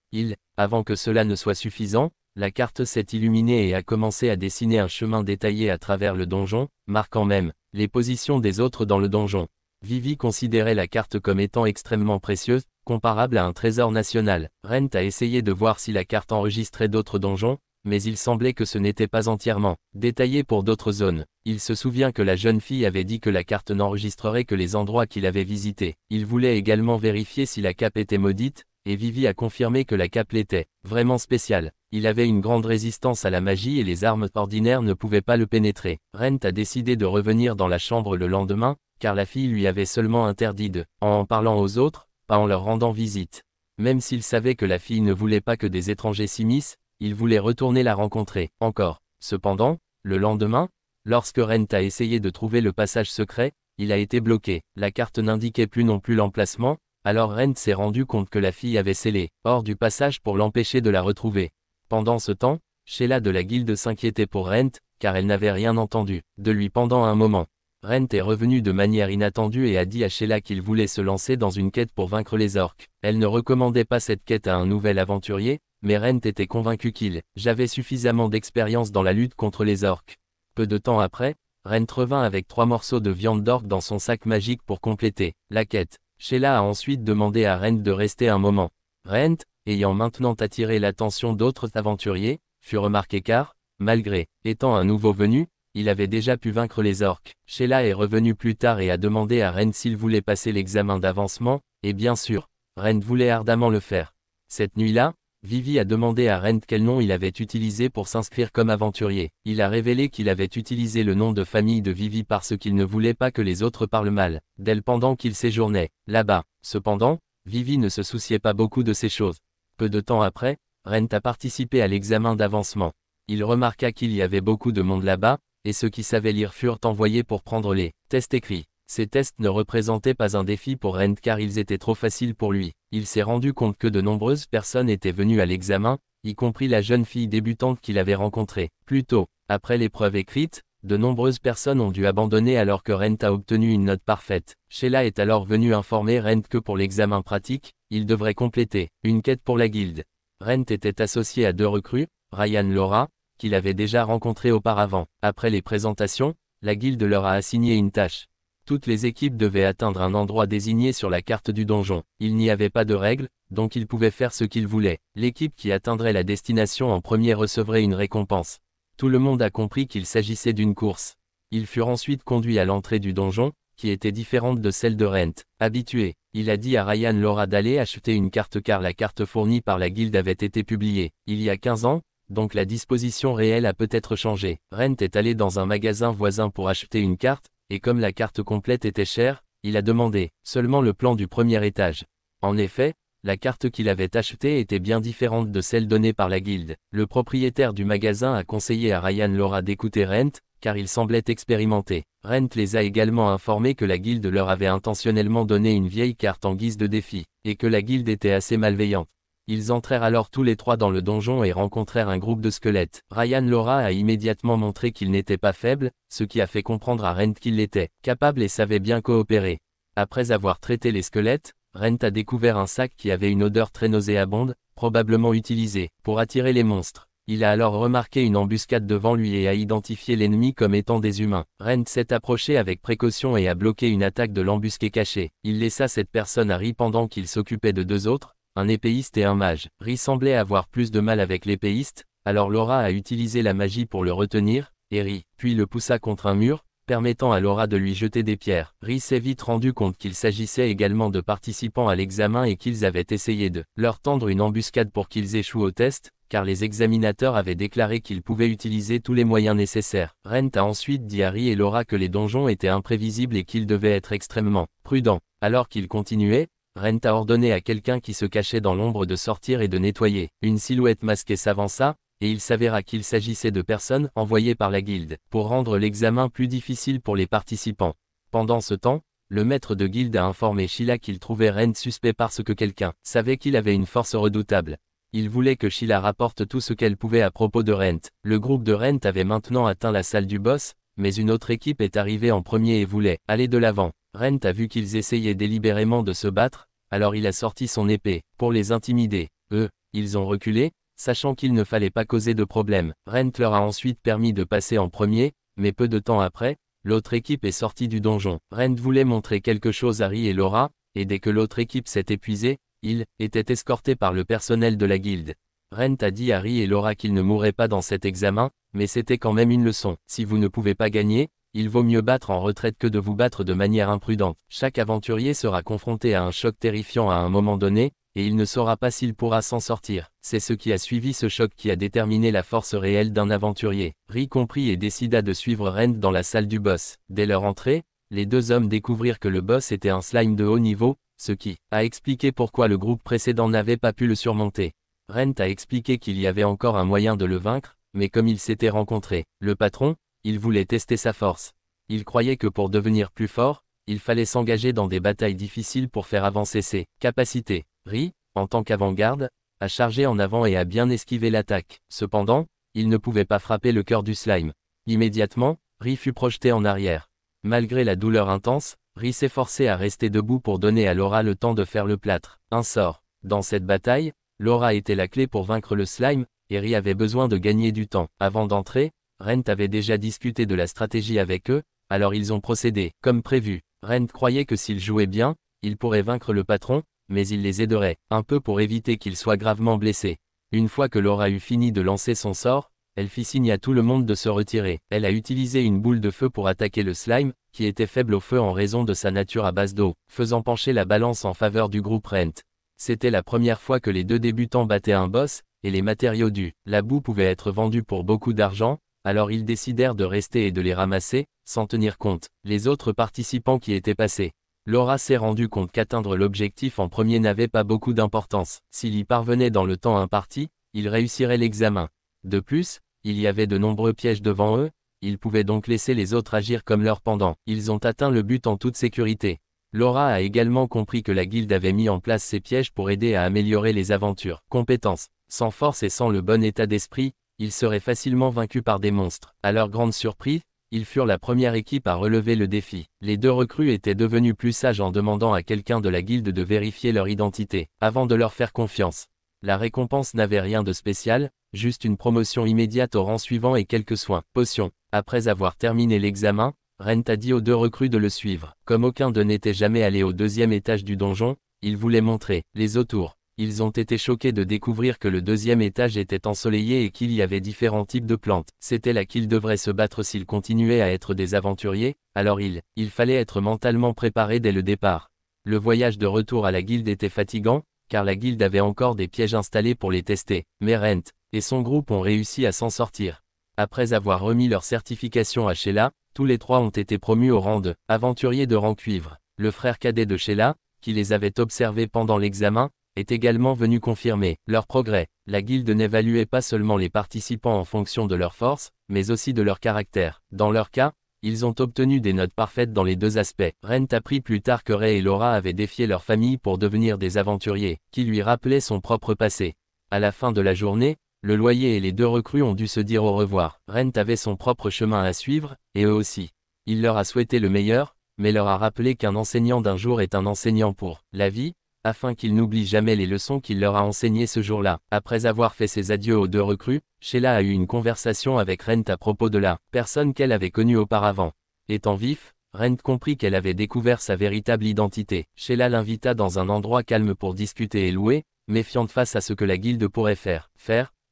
A: Avant que cela ne soit suffisant, la carte s'est illuminée et a commencé à dessiner un chemin détaillé à travers le donjon, marquant même les positions des autres dans le donjon. Vivi considérait la carte comme étant extrêmement précieuse, comparable à un trésor national. Rent a essayé de voir si la carte enregistrait d'autres donjons, mais il semblait que ce n'était pas entièrement détaillé pour d'autres zones. Il se souvient que la jeune fille avait dit que la carte n'enregistrerait que les endroits qu'il avait visités. Il voulait également vérifier si la cape était maudite, et Vivi a confirmé que la cape l'était, vraiment spéciale. Il avait une grande résistance à la magie et les armes ordinaires ne pouvaient pas le pénétrer. Rent a décidé de revenir dans la chambre le lendemain, car la fille lui avait seulement interdit en parlant aux autres, pas en leur rendant visite. Même s'il savait que la fille ne voulait pas que des étrangers s'immiscent, il voulait retourner la rencontrer. Encore. Cependant, le lendemain, lorsque Rent a essayé de trouver le passage secret, il a été bloqué. La carte n'indiquait plus non plus l'emplacement, alors Rent s'est rendu compte que la fille avait scellé hors du passage pour l'empêcher de la retrouver. Pendant ce temps, Sheila de la guilde s'inquiétait pour Rent, car elle n'avait rien entendu de lui pendant un moment. Rent est revenu de manière inattendue et a dit à Sheila qu'il voulait se lancer dans une quête pour vaincre les orques. Elle ne recommandait pas cette quête à un nouvel aventurier, mais Rent était convaincu qu'il avait suffisamment d'expérience dans la lutte contre les orques. Peu de temps après, Rent revint avec 3 morceaux de viande d'orque dans son sac magique pour compléter la quête. Sheila a ensuite demandé à Rent de rester un moment. Rent, ayant maintenant attiré l'attention d'autres aventuriers, fut remarqué car, malgré étant un nouveau venu, il avait déjà pu vaincre les orques. Sheila est revenu plus tard et a demandé à Rent s'il voulait passer l'examen d'avancement, et bien sûr, Rent voulait ardemment le faire. Cette nuit-là, Vivi a demandé à Rent quel nom il avait utilisé pour s'inscrire comme aventurier. Il a révélé qu'il avait utilisé le nom de famille de Vivi parce qu'il ne voulait pas que les autres parlent mal d'elle pendant qu'il séjournait là-bas. Cependant, Vivi ne se souciait pas beaucoup de ces choses. Peu de temps après, Rent a participé à l'examen d'avancement. Il remarqua qu'il y avait beaucoup de monde là-bas, et ceux qui savaient lire furent envoyés pour prendre les tests écrits. Ces tests ne représentaient pas un défi pour Rent car ils étaient trop faciles pour lui. Il s'est rendu compte que de nombreuses personnes étaient venues à l'examen, y compris la jeune fille débutante qu'il avait rencontrée. Plus tôt, après l'épreuve écrite, de nombreuses personnes ont dû abandonner alors que Rent a obtenu une note parfaite. Sheila est alors venue informer Rent que pour l'examen pratique, il devrait compléter une quête pour la guilde. Rent était associé à 2 recrues, Ryan Laura, qu'il avait déjà rencontré auparavant. Après les présentations, la guilde leur a assigné une tâche. Toutes les équipes devaient atteindre un endroit désigné sur la carte du donjon. Il n'y avait pas de règles, donc ils pouvaient faire ce qu'ils voulaient. L'équipe qui atteindrait la destination en premier recevrait une récompense. Tout le monde a compris qu'il s'agissait d'une course. Ils furent ensuite conduits à l'entrée du donjon, qui était différente de celle de Rent. Habitué, il a dit à Ryan Laura d'aller acheter une carte car la carte fournie par la guilde avait été publiée il y a 15 ans, donc la disposition réelle a peut-être changé. Rent est allé dans un magasin voisin pour acheter une carte, et comme la carte complète était chère, il a demandé seulement le plan du premier étage. En effet, la carte qu'il avait achetée était bien différente de celle donnée par la guilde. Le propriétaire du magasin a conseillé à Ryan Laura d'écouter Rent, car il semblait expérimenté. Rent les a également informés que la guilde leur avait intentionnellement donné une vieille carte en guise de défi, et que la guilde était assez malveillante. Ils entrèrent alors tous les 3 dans le donjon et rencontrèrent un groupe de squelettes. Ryan Laura a immédiatement montré qu'il n'était pas faible, ce qui a fait comprendre à Rent qu'il était capable et savait bien coopérer. Après avoir traité les squelettes, Rent a découvert un sac qui avait une odeur très nauséabonde, probablement utilisé pour attirer les monstres. Il a alors remarqué une embuscade devant lui et a identifié l'ennemi comme étant des humains. Rent s'est approché avec précaution et a bloqué une attaque de l'embusqué caché. Il laissa cette personne à Ri pendant qu'il s'occupait de deux autres, un épéiste et un mage. Ri semblait avoir plus de mal avec l'épéiste, alors Laura a utilisé la magie pour le retenir, et Ri, puis le poussa contre un mur, permettant à Laura de lui jeter des pierres. Ri s'est vite rendu compte qu'il s'agissait également de participants à l'examen et qu'ils avaient essayé de leur tendre une embuscade pour qu'ils échouent au test, car les examinateurs avaient déclaré qu'ils pouvaient utiliser tous les moyens nécessaires. Rent a ensuite dit à Ri et Laura que les donjons étaient imprévisibles et qu'ils devaient être extrêmement prudents. Alors qu'ils continuaient, Rent a ordonné à quelqu'un qui se cachait dans l'ombre de sortir et de nettoyer. Une silhouette masquée s'avança, et il s'avéra qu'il s'agissait de personnes envoyées par la guilde, pour rendre l'examen plus difficile pour les participants. Pendant ce temps, le maître de guilde a informé Sheila qu'il trouvait Rent suspect parce que quelqu'un savait qu'il avait une force redoutable. Il voulait que Sheila rapporte tout ce qu'elle pouvait à propos de Rent. Le groupe de Rent avait maintenant atteint la salle du boss, mais une autre équipe est arrivée en premier et voulait aller de l'avant. Rent a vu qu'ils essayaient délibérément de se battre, alors il a sorti son épée, pour les intimider. Eux, ils ont reculé, sachant qu'il ne fallait pas causer de problème. Rent leur a ensuite permis de passer en premier, mais peu de temps après, l'autre équipe est sortie du donjon. Rent voulait montrer quelque chose à Ri et Laura, et dès que l'autre équipe s'est épuisée, il était escorté par le personnel de la guilde. Rent a dit à Ri et Laura qu'ils ne mourraient pas dans cet examen, mais c'était quand même une leçon. Si vous ne pouvez pas gagner, il vaut mieux battre en retraite que de vous battre de manière imprudente. Chaque aventurier sera confronté à un choc terrifiant à un moment donné, et il ne saura pas s'il pourra s'en sortir. C'est ce qui a suivi ce choc qui a déterminé la force réelle d'un aventurier. Ri comprit et décida de suivre Rent dans la salle du boss. Dès leur entrée, les deux hommes découvrirent que le boss était un slime de haut niveau, ce qui a expliqué pourquoi le groupe précédent n'avait pas pu le surmonter. Rent a expliqué qu'il y avait encore un moyen de le vaincre, mais comme ils s'étaient rencontrés, le patron, il voulait tester sa force. Il croyait que pour devenir plus fort, il fallait s'engager dans des batailles difficiles pour faire avancer ses capacités. Ri, en tant qu'avant-garde, a chargé en avant et a bien esquivé l'attaque. Cependant, il ne pouvait pas frapper le cœur du slime. Immédiatement, Ri fut projeté en arrière. Malgré la douleur intense, Ri s'est forcé à rester debout pour donner à Laura le temps de faire le plâtre. Un sort. Dans cette bataille, Laura était la clé pour vaincre le slime, et Ri avait besoin de gagner du temps. Avant d'entrer, Rent avait déjà discuté de la stratégie avec eux, alors ils ont procédé, comme prévu. Rent croyait que s'il jouait bien, il pourrait vaincre le patron, mais il les aiderait, un peu pour éviter qu'il soit gravement blessé. Une fois que Laura eut fini de lancer son sort, elle fit signe à tout le monde de se retirer. Elle a utilisé une boule de feu pour attaquer le slime, qui était faible au feu en raison de sa nature à base d'eau, faisant pencher la balance en faveur du groupe Rent. C'était la première fois que les deux débutants battaient un boss, et les matériaux du la boue pouvaient être vendus pour beaucoup d'argent, alors ils décidèrent de rester et de les ramasser, sans tenir compte les autres participants qui étaient passés. Laura s'est rendu compte qu'atteindre l'objectif en premier n'avait pas beaucoup d'importance. S'il y parvenait dans le temps imparti, il réussirait l'examen. De plus, il y avait de nombreux pièges devant eux, ils pouvaient donc laisser les autres agir comme leur pendant. Ils ont atteint le but en toute sécurité. Laura a également compris que la guilde avait mis en place ces pièges pour aider à améliorer les aventures. Compétences. Sans force et sans le bon état d'esprit, ils seraient facilement vaincus par des monstres. À leur grande surprise, ils furent la première équipe à relever le défi. Les deux recrues étaient devenus plus sages en demandant à quelqu'un de la guilde de vérifier leur identité, avant de leur faire confiance. La récompense n'avait rien de spécial, juste une promotion immédiate au rang suivant et quelques soins. Potions. Après avoir terminé l'examen, Rent a dit aux deux recrues de le suivre. Comme aucun d'eux n'était jamais allé au deuxième étage du donjon, il voulait montrer les autour. Ils ont été choqués de découvrir que le deuxième étage était ensoleillé et qu'il y avait différents types de plantes. C'était là qu'ils devraient se battre s'ils continuaient à être des aventuriers, alors il fallait être mentalement préparé dès le départ. Le voyage de retour à la guilde était fatigant, car la guilde avait encore des pièges installés pour les tester, mais Rent et son groupe ont réussi à s'en sortir. Après avoir remis leur certification à Sheila, tous les trois ont été promus au rang de aventurier de rang cuivre. Le frère cadet de Sheila, qui les avait observés pendant l'examen, est également venu confirmer leur progrès. La guilde n'évaluait pas seulement les participants en fonction de leur force, mais aussi de leur caractère. Dans leur cas, ils ont obtenu des notes parfaites dans les deux aspects. Rent apprit plus tard que Ray et Laura avaient défié leur famille pour devenir des aventuriers, qui lui rappelaient son propre passé. À la fin de la journée, le loyer et les deux recrues ont dû se dire au revoir. Rent avait son propre chemin à suivre, et eux aussi. Il leur a souhaité le meilleur, mais leur a rappelé qu'un enseignant d'un jour est un enseignant pour la vie, afin qu'ils n'oublient jamais les leçons qu'il leur a enseignées ce jour-là. Après avoir fait ses adieux aux 2 recrues, Sheila a eu une conversation avec Rent à propos de la personne qu'elle avait connue auparavant. Étant vif, Rent comprit qu'elle avait découvert sa véritable identité. Sheila l'invita dans un endroit calme pour discuter et louer, méfiante face à ce que la guilde pourrait faire,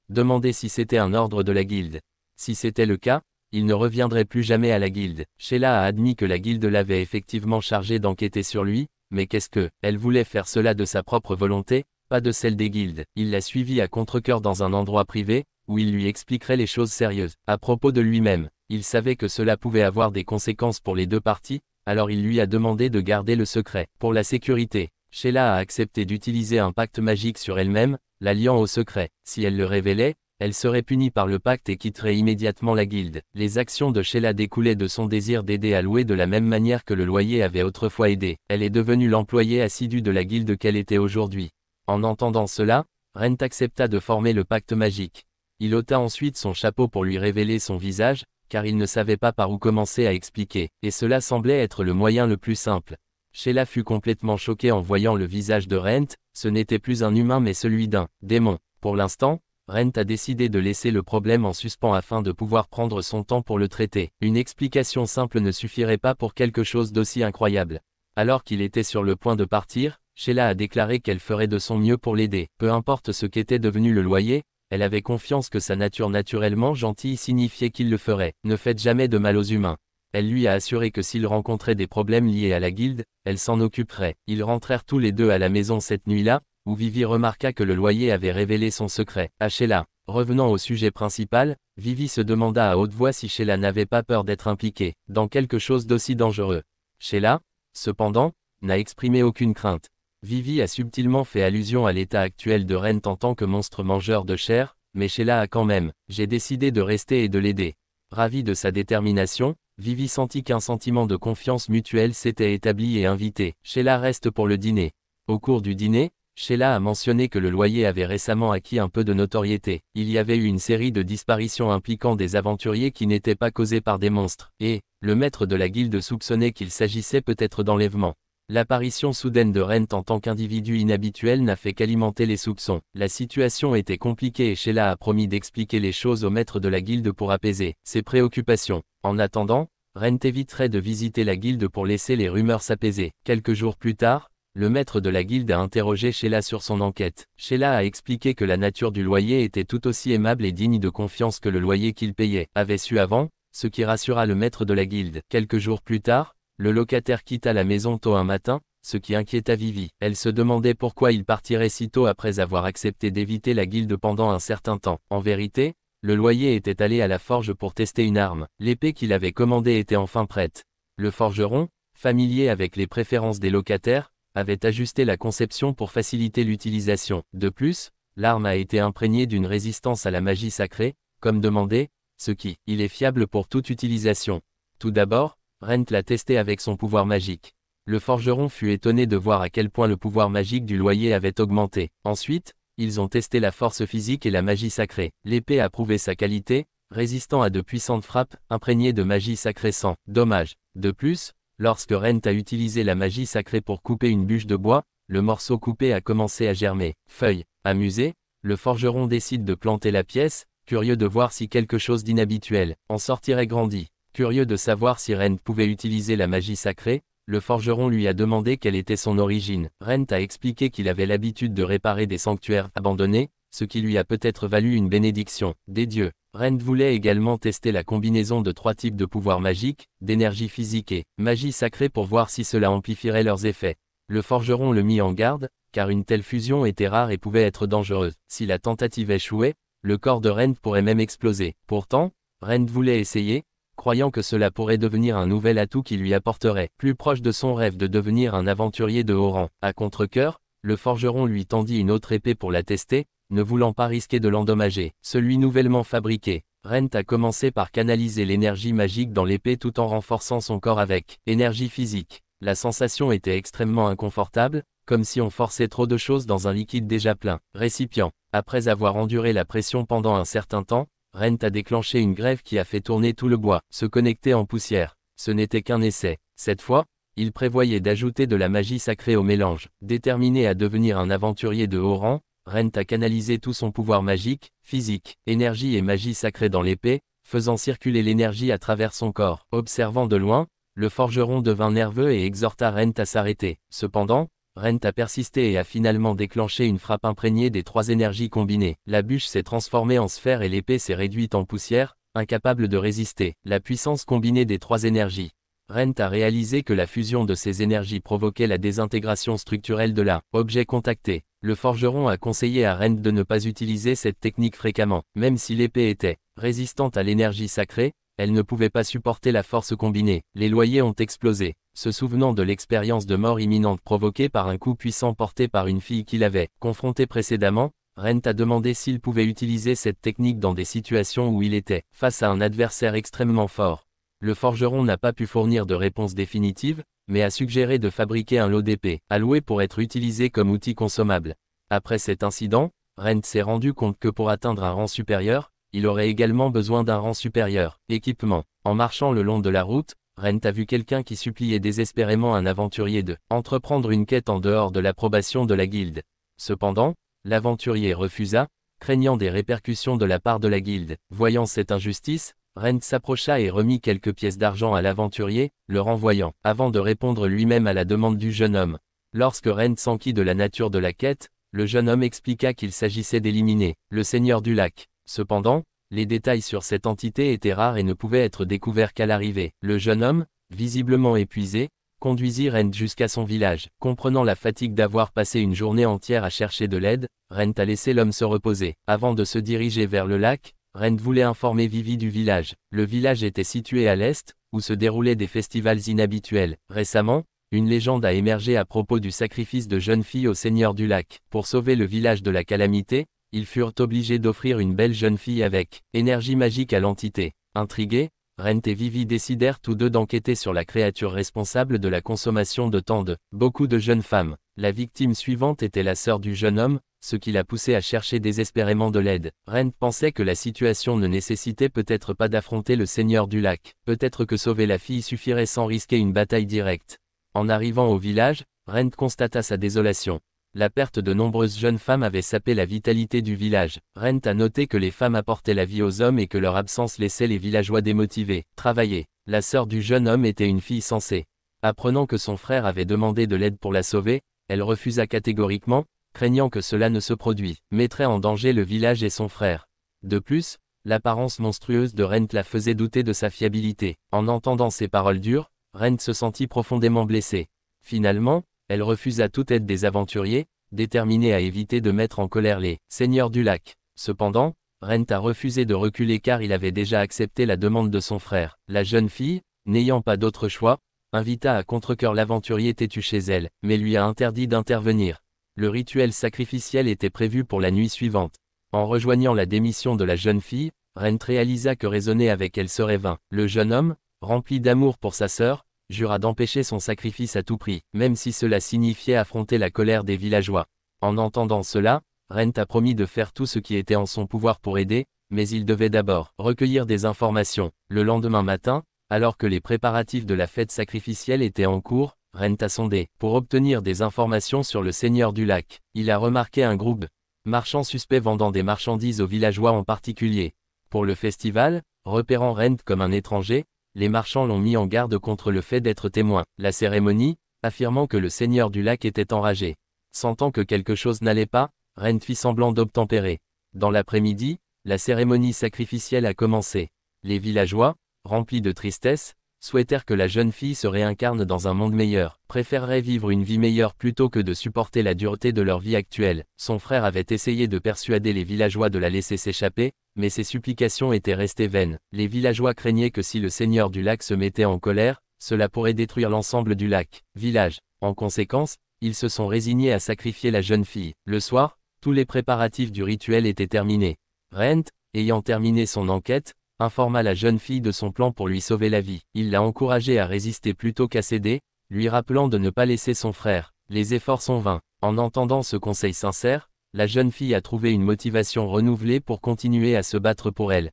A: demander si c'était un ordre de la guilde. Si c'était le cas, il ne reviendrait plus jamais à la guilde. Sheila a admis que la guilde l'avait effectivement chargé d'enquêter sur lui, mais qu'est-ce que, elle voulait faire cela de sa propre volonté, pas de celle des guildes. Il l'a suivi à contre-cœur dans un endroit privé, où il lui expliquerait les choses sérieuses. À propos de lui-même, il savait que cela pouvait avoir des conséquences pour les 2 parties, alors il lui a demandé de garder le secret. Pour la sécurité, Sheila a accepté d'utiliser un pacte magique sur elle-même, la liant au secret. Si elle le révélait, elle serait punie par le pacte et quitterait immédiatement la guilde. Les actions de Sheila découlaient de son désir d'aider à louer de la même manière que le loyer avait autrefois aidé. Elle est devenue l'employée assidue de la guilde qu'elle était aujourd'hui. En entendant cela, Rent accepta de former le pacte magique. Il ôta ensuite son chapeau pour lui révéler son visage, car il ne savait pas par où commencer à expliquer, et cela semblait être le moyen le plus simple. Sheila fut complètement choquée en voyant le visage de Rent, ce n'était plus un humain mais celui d'un démon. Pour l'instant, Rent a décidé de laisser le problème en suspens afin de pouvoir prendre son temps pour le traiter. Une explication simple ne suffirait pas pour quelque chose d'aussi incroyable. Alors qu'il était sur le point de partir, Sheila a déclaré qu'elle ferait de son mieux pour l'aider. Peu importe ce qu'était devenu le loyer, elle avait confiance que sa nature naturellement gentille signifiait qu'il le ferait. Ne faites jamais de mal aux humains. Elle lui a assuré que s'il rencontrait des problèmes liés à la guilde, elle s'en occuperait. Ils rentrèrent tous les 2 à la maison cette nuit-là, où Vivi remarqua que le loyer avait révélé son secret à Sheila. Revenant au sujet principal, Vivi se demanda à haute voix si Sheila n'avait pas peur d'être impliquée dans quelque chose d'aussi dangereux. Sheila, cependant, n'a exprimé aucune crainte. Vivi a subtilement fait allusion à l'état actuel de Rent en tant que monstre mangeur de chair, mais Sheila a quand même, j'ai décidé de rester et de l'aider. Ravie de sa détermination, Vivi sentit qu'un sentiment de confiance mutuelle s'était établi et invité. Sheila reste pour le dîner. Au cours du dîner, Sheila a mentionné que le loyer avait récemment acquis un peu de notoriété. Il y avait eu une série de disparitions impliquant des aventuriers qui n'étaient pas causées par des monstres, et le maître de la guilde soupçonnait qu'il s'agissait peut-être d'enlèvement. L'apparition soudaine de Rent en tant qu'individu inhabituel n'a fait qu'alimenter les soupçons. La situation était compliquée et Sheila a promis d'expliquer les choses au maître de la guilde pour apaiser ses préoccupations. En attendant, Rent éviterait de visiter la guilde pour laisser les rumeurs s'apaiser. Quelques jours plus tard, le maître de la guilde a interrogé Sheila sur son enquête. Sheila a expliqué que la nature du loyer était tout aussi aimable et digne de confiance que le loyer qu'il payait avait su avant, ce qui rassura le maître de la guilde. Quelques jours plus tard, le locataire quitta la maison tôt un matin, ce qui inquiéta Vivi. Elle se demandait pourquoi il partirait si tôt après avoir accepté d'éviter la guilde pendant un certain temps. En vérité, le loyer était allé à la forge pour tester une arme. L'épée qu'il avait commandée était enfin prête. Le forgeron, familier avec les préférences des locataires, avait ajusté la conception pour faciliter l'utilisation. De plus, l'arme a été imprégnée d'une résistance à la magie sacrée, comme demandé, ce qui, il est fiable pour toute utilisation. Tout d'abord, Rent l'a testé avec son pouvoir magique. Le forgeron fut étonné de voir à quel point le pouvoir magique du loyer avait augmenté. Ensuite, ils ont testé la force physique et la magie sacrée. L'épée a prouvé sa qualité, résistant à de puissantes frappes, imprégnées de magie sacrée sans dommage. De plus, lorsque Rent a utilisé la magie sacrée pour couper une bûche de bois, le morceau coupé a commencé à germer. Feuille. Amusé, le forgeron décide de planter la pièce, curieux de voir si quelque chose d'inhabituel en sortirait grandi. Curieux de savoir si Rent pouvait utiliser la magie sacrée, le forgeron lui a demandé quelle était son origine. Rent a expliqué qu'il avait l'habitude de réparer des sanctuaires abandonnés, ce qui lui a peut-être valu une bénédiction des dieux. Rent voulait également tester la combinaison de 3 types de pouvoirs magiques, d'énergie physique et magie sacrée pour voir si cela amplifierait leurs effets. Le forgeron le mit en garde, car une telle fusion était rare et pouvait être dangereuse. Si la tentative échouait, le corps de Rent pourrait même exploser. Pourtant, Rent voulait essayer, croyant que cela pourrait devenir un nouvel atout qui lui apporterait plus proche de son rêve de devenir un aventurier de haut rang. À contre-cœur, le forgeron lui tendit une autre épée pour la tester, ne voulant pas risquer de l'endommager. Celui nouvellement fabriqué, Rent a commencé par canaliser l'énergie magique dans l'épée tout en renforçant son corps avec énergie physique. La sensation était extrêmement inconfortable, comme si on forçait trop de choses dans un liquide déjà plein. Récipient. Après avoir enduré la pression pendant un certain temps, Rent a déclenché une grève qui a fait tourner tout le bois, se connecter en poussière. Ce n'était qu'un essai. Cette fois, Il prévoyait d'ajouter de la magie sacrée au mélange. Déterminé à devenir un aventurier de haut rang, Rent a canalisé tout son pouvoir magique, physique, énergie et magie sacrée dans l'épée, faisant circuler l'énergie à travers son corps. Observant de loin, le forgeron devint nerveux et exhorta Rent à s'arrêter. Cependant, Rent a persisté et a finalement déclenché une frappe imprégnée des 3 énergies combinées. La bûche s'est transformée en sphère et l'épée s'est réduite en poussière, incapable de résister. La puissance combinée des 3 énergies. Rent a réalisé que la fusion de ces énergies provoquait la désintégration structurelle de l'objet contacté. Le forgeron a conseillé à Rent de ne pas utiliser cette technique fréquemment. Même si l'épée était résistante à l'énergie sacrée, elle ne pouvait pas supporter la force combinée. Les loyers ont explosé. Se souvenant de l'expérience de mort imminente provoquée par un coup puissant porté par une fille qu'il avait confrontée précédemment, Rent a demandé s'il pouvait utiliser cette technique dans des situations où il était face à un adversaire extrêmement fort. Le forgeron n'a pas pu fournir de réponse définitive, mais a suggéré de fabriquer un lot d'épées, alloué pour être utilisé comme outil consommable. Après cet incident, Rent s'est rendu compte que pour atteindre un rang supérieur, il aurait également besoin d'un rang supérieur. Équipement. En marchant le long de la route, Rent a vu quelqu'un qui suppliait désespérément un aventurier de entreprendre une quête en dehors de l'approbation de la guilde. Cependant, l'aventurier refusa, craignant des répercussions de la part de la guilde. Voyant cette injustice, Rent s'approcha et remit quelques pièces d'argent à l'aventurier, le renvoyant, avant de répondre lui-même à la demande du jeune homme. Lorsque Rent s'enquit de la nature de la quête, le jeune homme expliqua qu'il s'agissait d'éliminer le seigneur du lac. Cependant, les détails sur cette entité étaient rares et ne pouvaient être découverts qu'à l'arrivée. Le jeune homme, visiblement épuisé, conduisit Rent jusqu'à son village. Comprenant la fatigue d'avoir passé une journée entière à chercher de l'aide, Rent a laissé l'homme se reposer. Avant de se diriger vers le lac, Rent voulait informer Vivi du village. Le village était situé à l'est, où se déroulaient des festivals inhabituels. Récemment, une légende a émergé à propos du sacrifice de jeunes filles au seigneur du lac. Pour sauver le village de la calamité, ils furent obligés d'offrir une belle jeune fille avec énergie magique à l'entité. Intrigués, Rent et Vivi décidèrent tous deux d'enquêter sur la créature responsable de la consommation de tant de beaucoup de jeunes femmes. La victime suivante était la sœur du jeune homme, ce qui l'a poussé à chercher désespérément de l'aide. Rent pensait que la situation ne nécessitait peut-être pas d'affronter le seigneur du lac. Peut-être que sauver la fille suffirait sans risquer une bataille directe. En arrivant au village, Rent constata sa désolation. La perte de nombreuses jeunes femmes avait sapé la vitalité du village. Rent a noté que les femmes apportaient la vie aux hommes et que leur absence laissait les villageois démotivés. Travailler. La sœur du jeune homme était une fille sensée. Apprenant que son frère avait demandé de l'aide pour la sauver, elle refusa catégoriquement, craignant que cela ne se produise, mettrait en danger le village et son frère. De plus, l'apparence monstrueuse de Rent la faisait douter de sa fiabilité. En entendant ces paroles dures, Rent se sentit profondément blessé. Finalement, elle refusa toute aide des aventuriers, déterminée à éviter de mettre en colère les seigneurs du lac. Cependant, Rent a refusé de reculer car il avait déjà accepté la demande de son frère. La jeune fille, n'ayant pas d'autre choix, invita à contre-cœur l'aventurier têtu chez elle, mais lui a interdit d'intervenir. Le rituel sacrificiel était prévu pour la nuit suivante. En rejoignant la démission de la jeune fille, Rent réalisa que raisonner avec elle serait vain. Le jeune homme, rempli d'amour pour sa sœur, jura d'empêcher son sacrifice à tout prix, même si cela signifiait affronter la colère des villageois. En entendant cela, Rent a promis de faire tout ce qui était en son pouvoir pour aider, mais il devait d'abord recueillir des informations. Le lendemain matin, alors que les préparatifs de la fête sacrificielle étaient en cours, Rent a sondé pour obtenir des informations sur le seigneur du lac. Il a remarqué un groupe de marchands suspects vendant des marchandises aux villageois en particulier. Pour le festival, repérant Rent comme un étranger, les marchands l'ont mis en garde contre le fait d'être témoin. La cérémonie, affirmant que le seigneur du lac était enragé. Sentant que quelque chose n'allait pas, Rent fit semblant d'obtempérer. Dans l'après-midi, la cérémonie sacrificielle a commencé. Les villageois, remplis de tristesse, souhaitèrent que la jeune fille se réincarne dans un monde meilleur, préféreraient vivre une vie meilleure plutôt que de supporter la dureté de leur vie actuelle. Son frère avait essayé de persuader les villageois de la laisser s'échapper, mais ses supplications étaient restées vaines. Les villageois craignaient que si le seigneur du lac se mettait en colère, cela pourrait détruire l'ensemble du lac. Village. En conséquence, ils se sont résignés à sacrifier la jeune fille. Le soir, tous les préparatifs du rituel étaient terminés. Rent, ayant terminé son enquête, informa la jeune fille de son plan pour lui sauver la vie. Il l'a encouragée à résister plutôt qu'à céder, lui rappelant de ne pas laisser son frère. Les efforts sont vains. En entendant ce conseil sincère, la jeune fille a trouvé une motivation renouvelée pour continuer à se battre pour elle.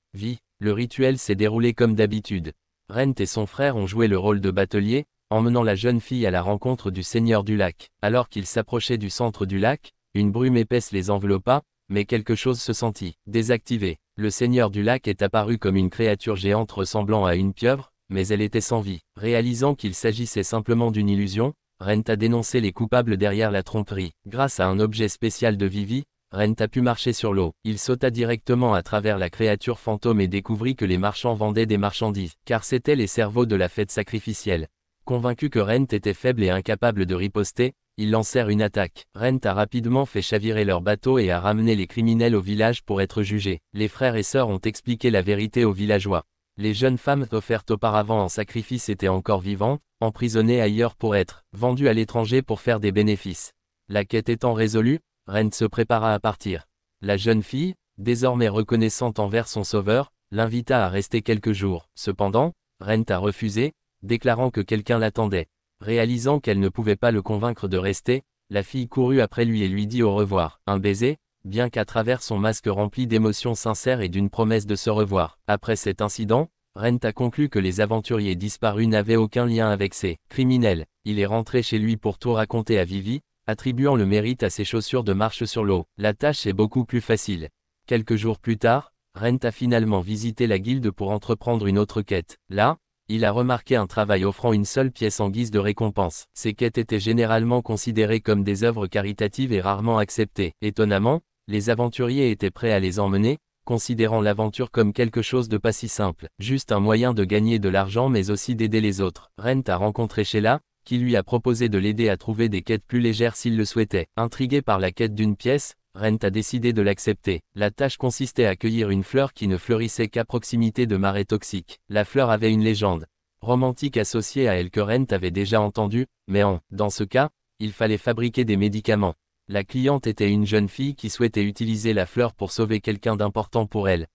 A: Le rituel s'est déroulé comme d'habitude. Rent et son frère ont joué le rôle de batelier, emmenant la jeune fille à la rencontre du seigneur du lac. Alors qu'ils s'approchaient du centre du lac, une brume épaisse les enveloppa, mais quelque chose se sentit désactivé. Le seigneur du lac est apparu comme une créature géante ressemblant à une pieuvre, mais elle était sans vie. Réalisant qu'il s'agissait simplement d'une illusion, Rent a dénoncé les coupables derrière la tromperie. Grâce à un objet spécial de Vivi, Rent a pu marcher sur l'eau. Il sauta directement à travers la créature fantôme et découvrit que les marchands vendaient des marchandises, car c'étaient les cerveaux de la fête sacrificielle. Convaincu que Rent était faible et incapable de riposter, ils lancèrent une attaque. Rent a rapidement fait chavirer leur bateau et a ramené les criminels au village pour être jugés. Les frères et sœurs ont expliqué la vérité aux villageois. Les jeunes femmes offertes auparavant en sacrifice étaient encore vivantes, emprisonnées ailleurs pour être vendues à l'étranger pour faire des bénéfices. La quête étant résolue, Rent se prépara à partir. La jeune fille, désormais reconnaissante envers son sauveur, l'invita à rester quelques jours. Cependant, Rent a refusé, déclarant que quelqu'un l'attendait. Réalisant qu'elle ne pouvait pas le convaincre de rester, la fille courut après lui et lui dit au revoir. Un baiser, bien qu'à travers son masque rempli d'émotions sincères et d'une promesse de se revoir. Après cet incident, Rent a conclu que les aventuriers disparus n'avaient aucun lien avec ces criminels. Il est rentré chez lui pour tout raconter à Vivi, attribuant le mérite à ses chaussures de marche sur l'eau. La tâche est beaucoup plus facile. Quelques jours plus tard, Rent a finalement visité la guilde pour entreprendre une autre quête. Là, il a remarqué un travail offrant une seule pièce en guise de récompense. Ces quêtes étaient généralement considérées comme des œuvres caritatives et rarement acceptées. Étonnamment, les aventuriers étaient prêts à les emmener, considérant l'aventure comme quelque chose de pas si simple, juste un moyen de gagner de l'argent mais aussi d'aider les autres. Rent a rencontré Sheila, qui lui a proposé de l'aider à trouver des quêtes plus légères s'il le souhaitait. Intrigué par la quête d'une pièce, Rent a décidé de l'accepter. La tâche consistait à cueillir une fleur qui ne fleurissait qu'à proximité de marais toxiques. La fleur avait une légende romantique associée à elle que Rent avait déjà entendue, mais dans ce cas, il fallait fabriquer des médicaments. La cliente était une jeune fille qui souhaitait utiliser la fleur pour sauver quelqu'un d'important pour elle.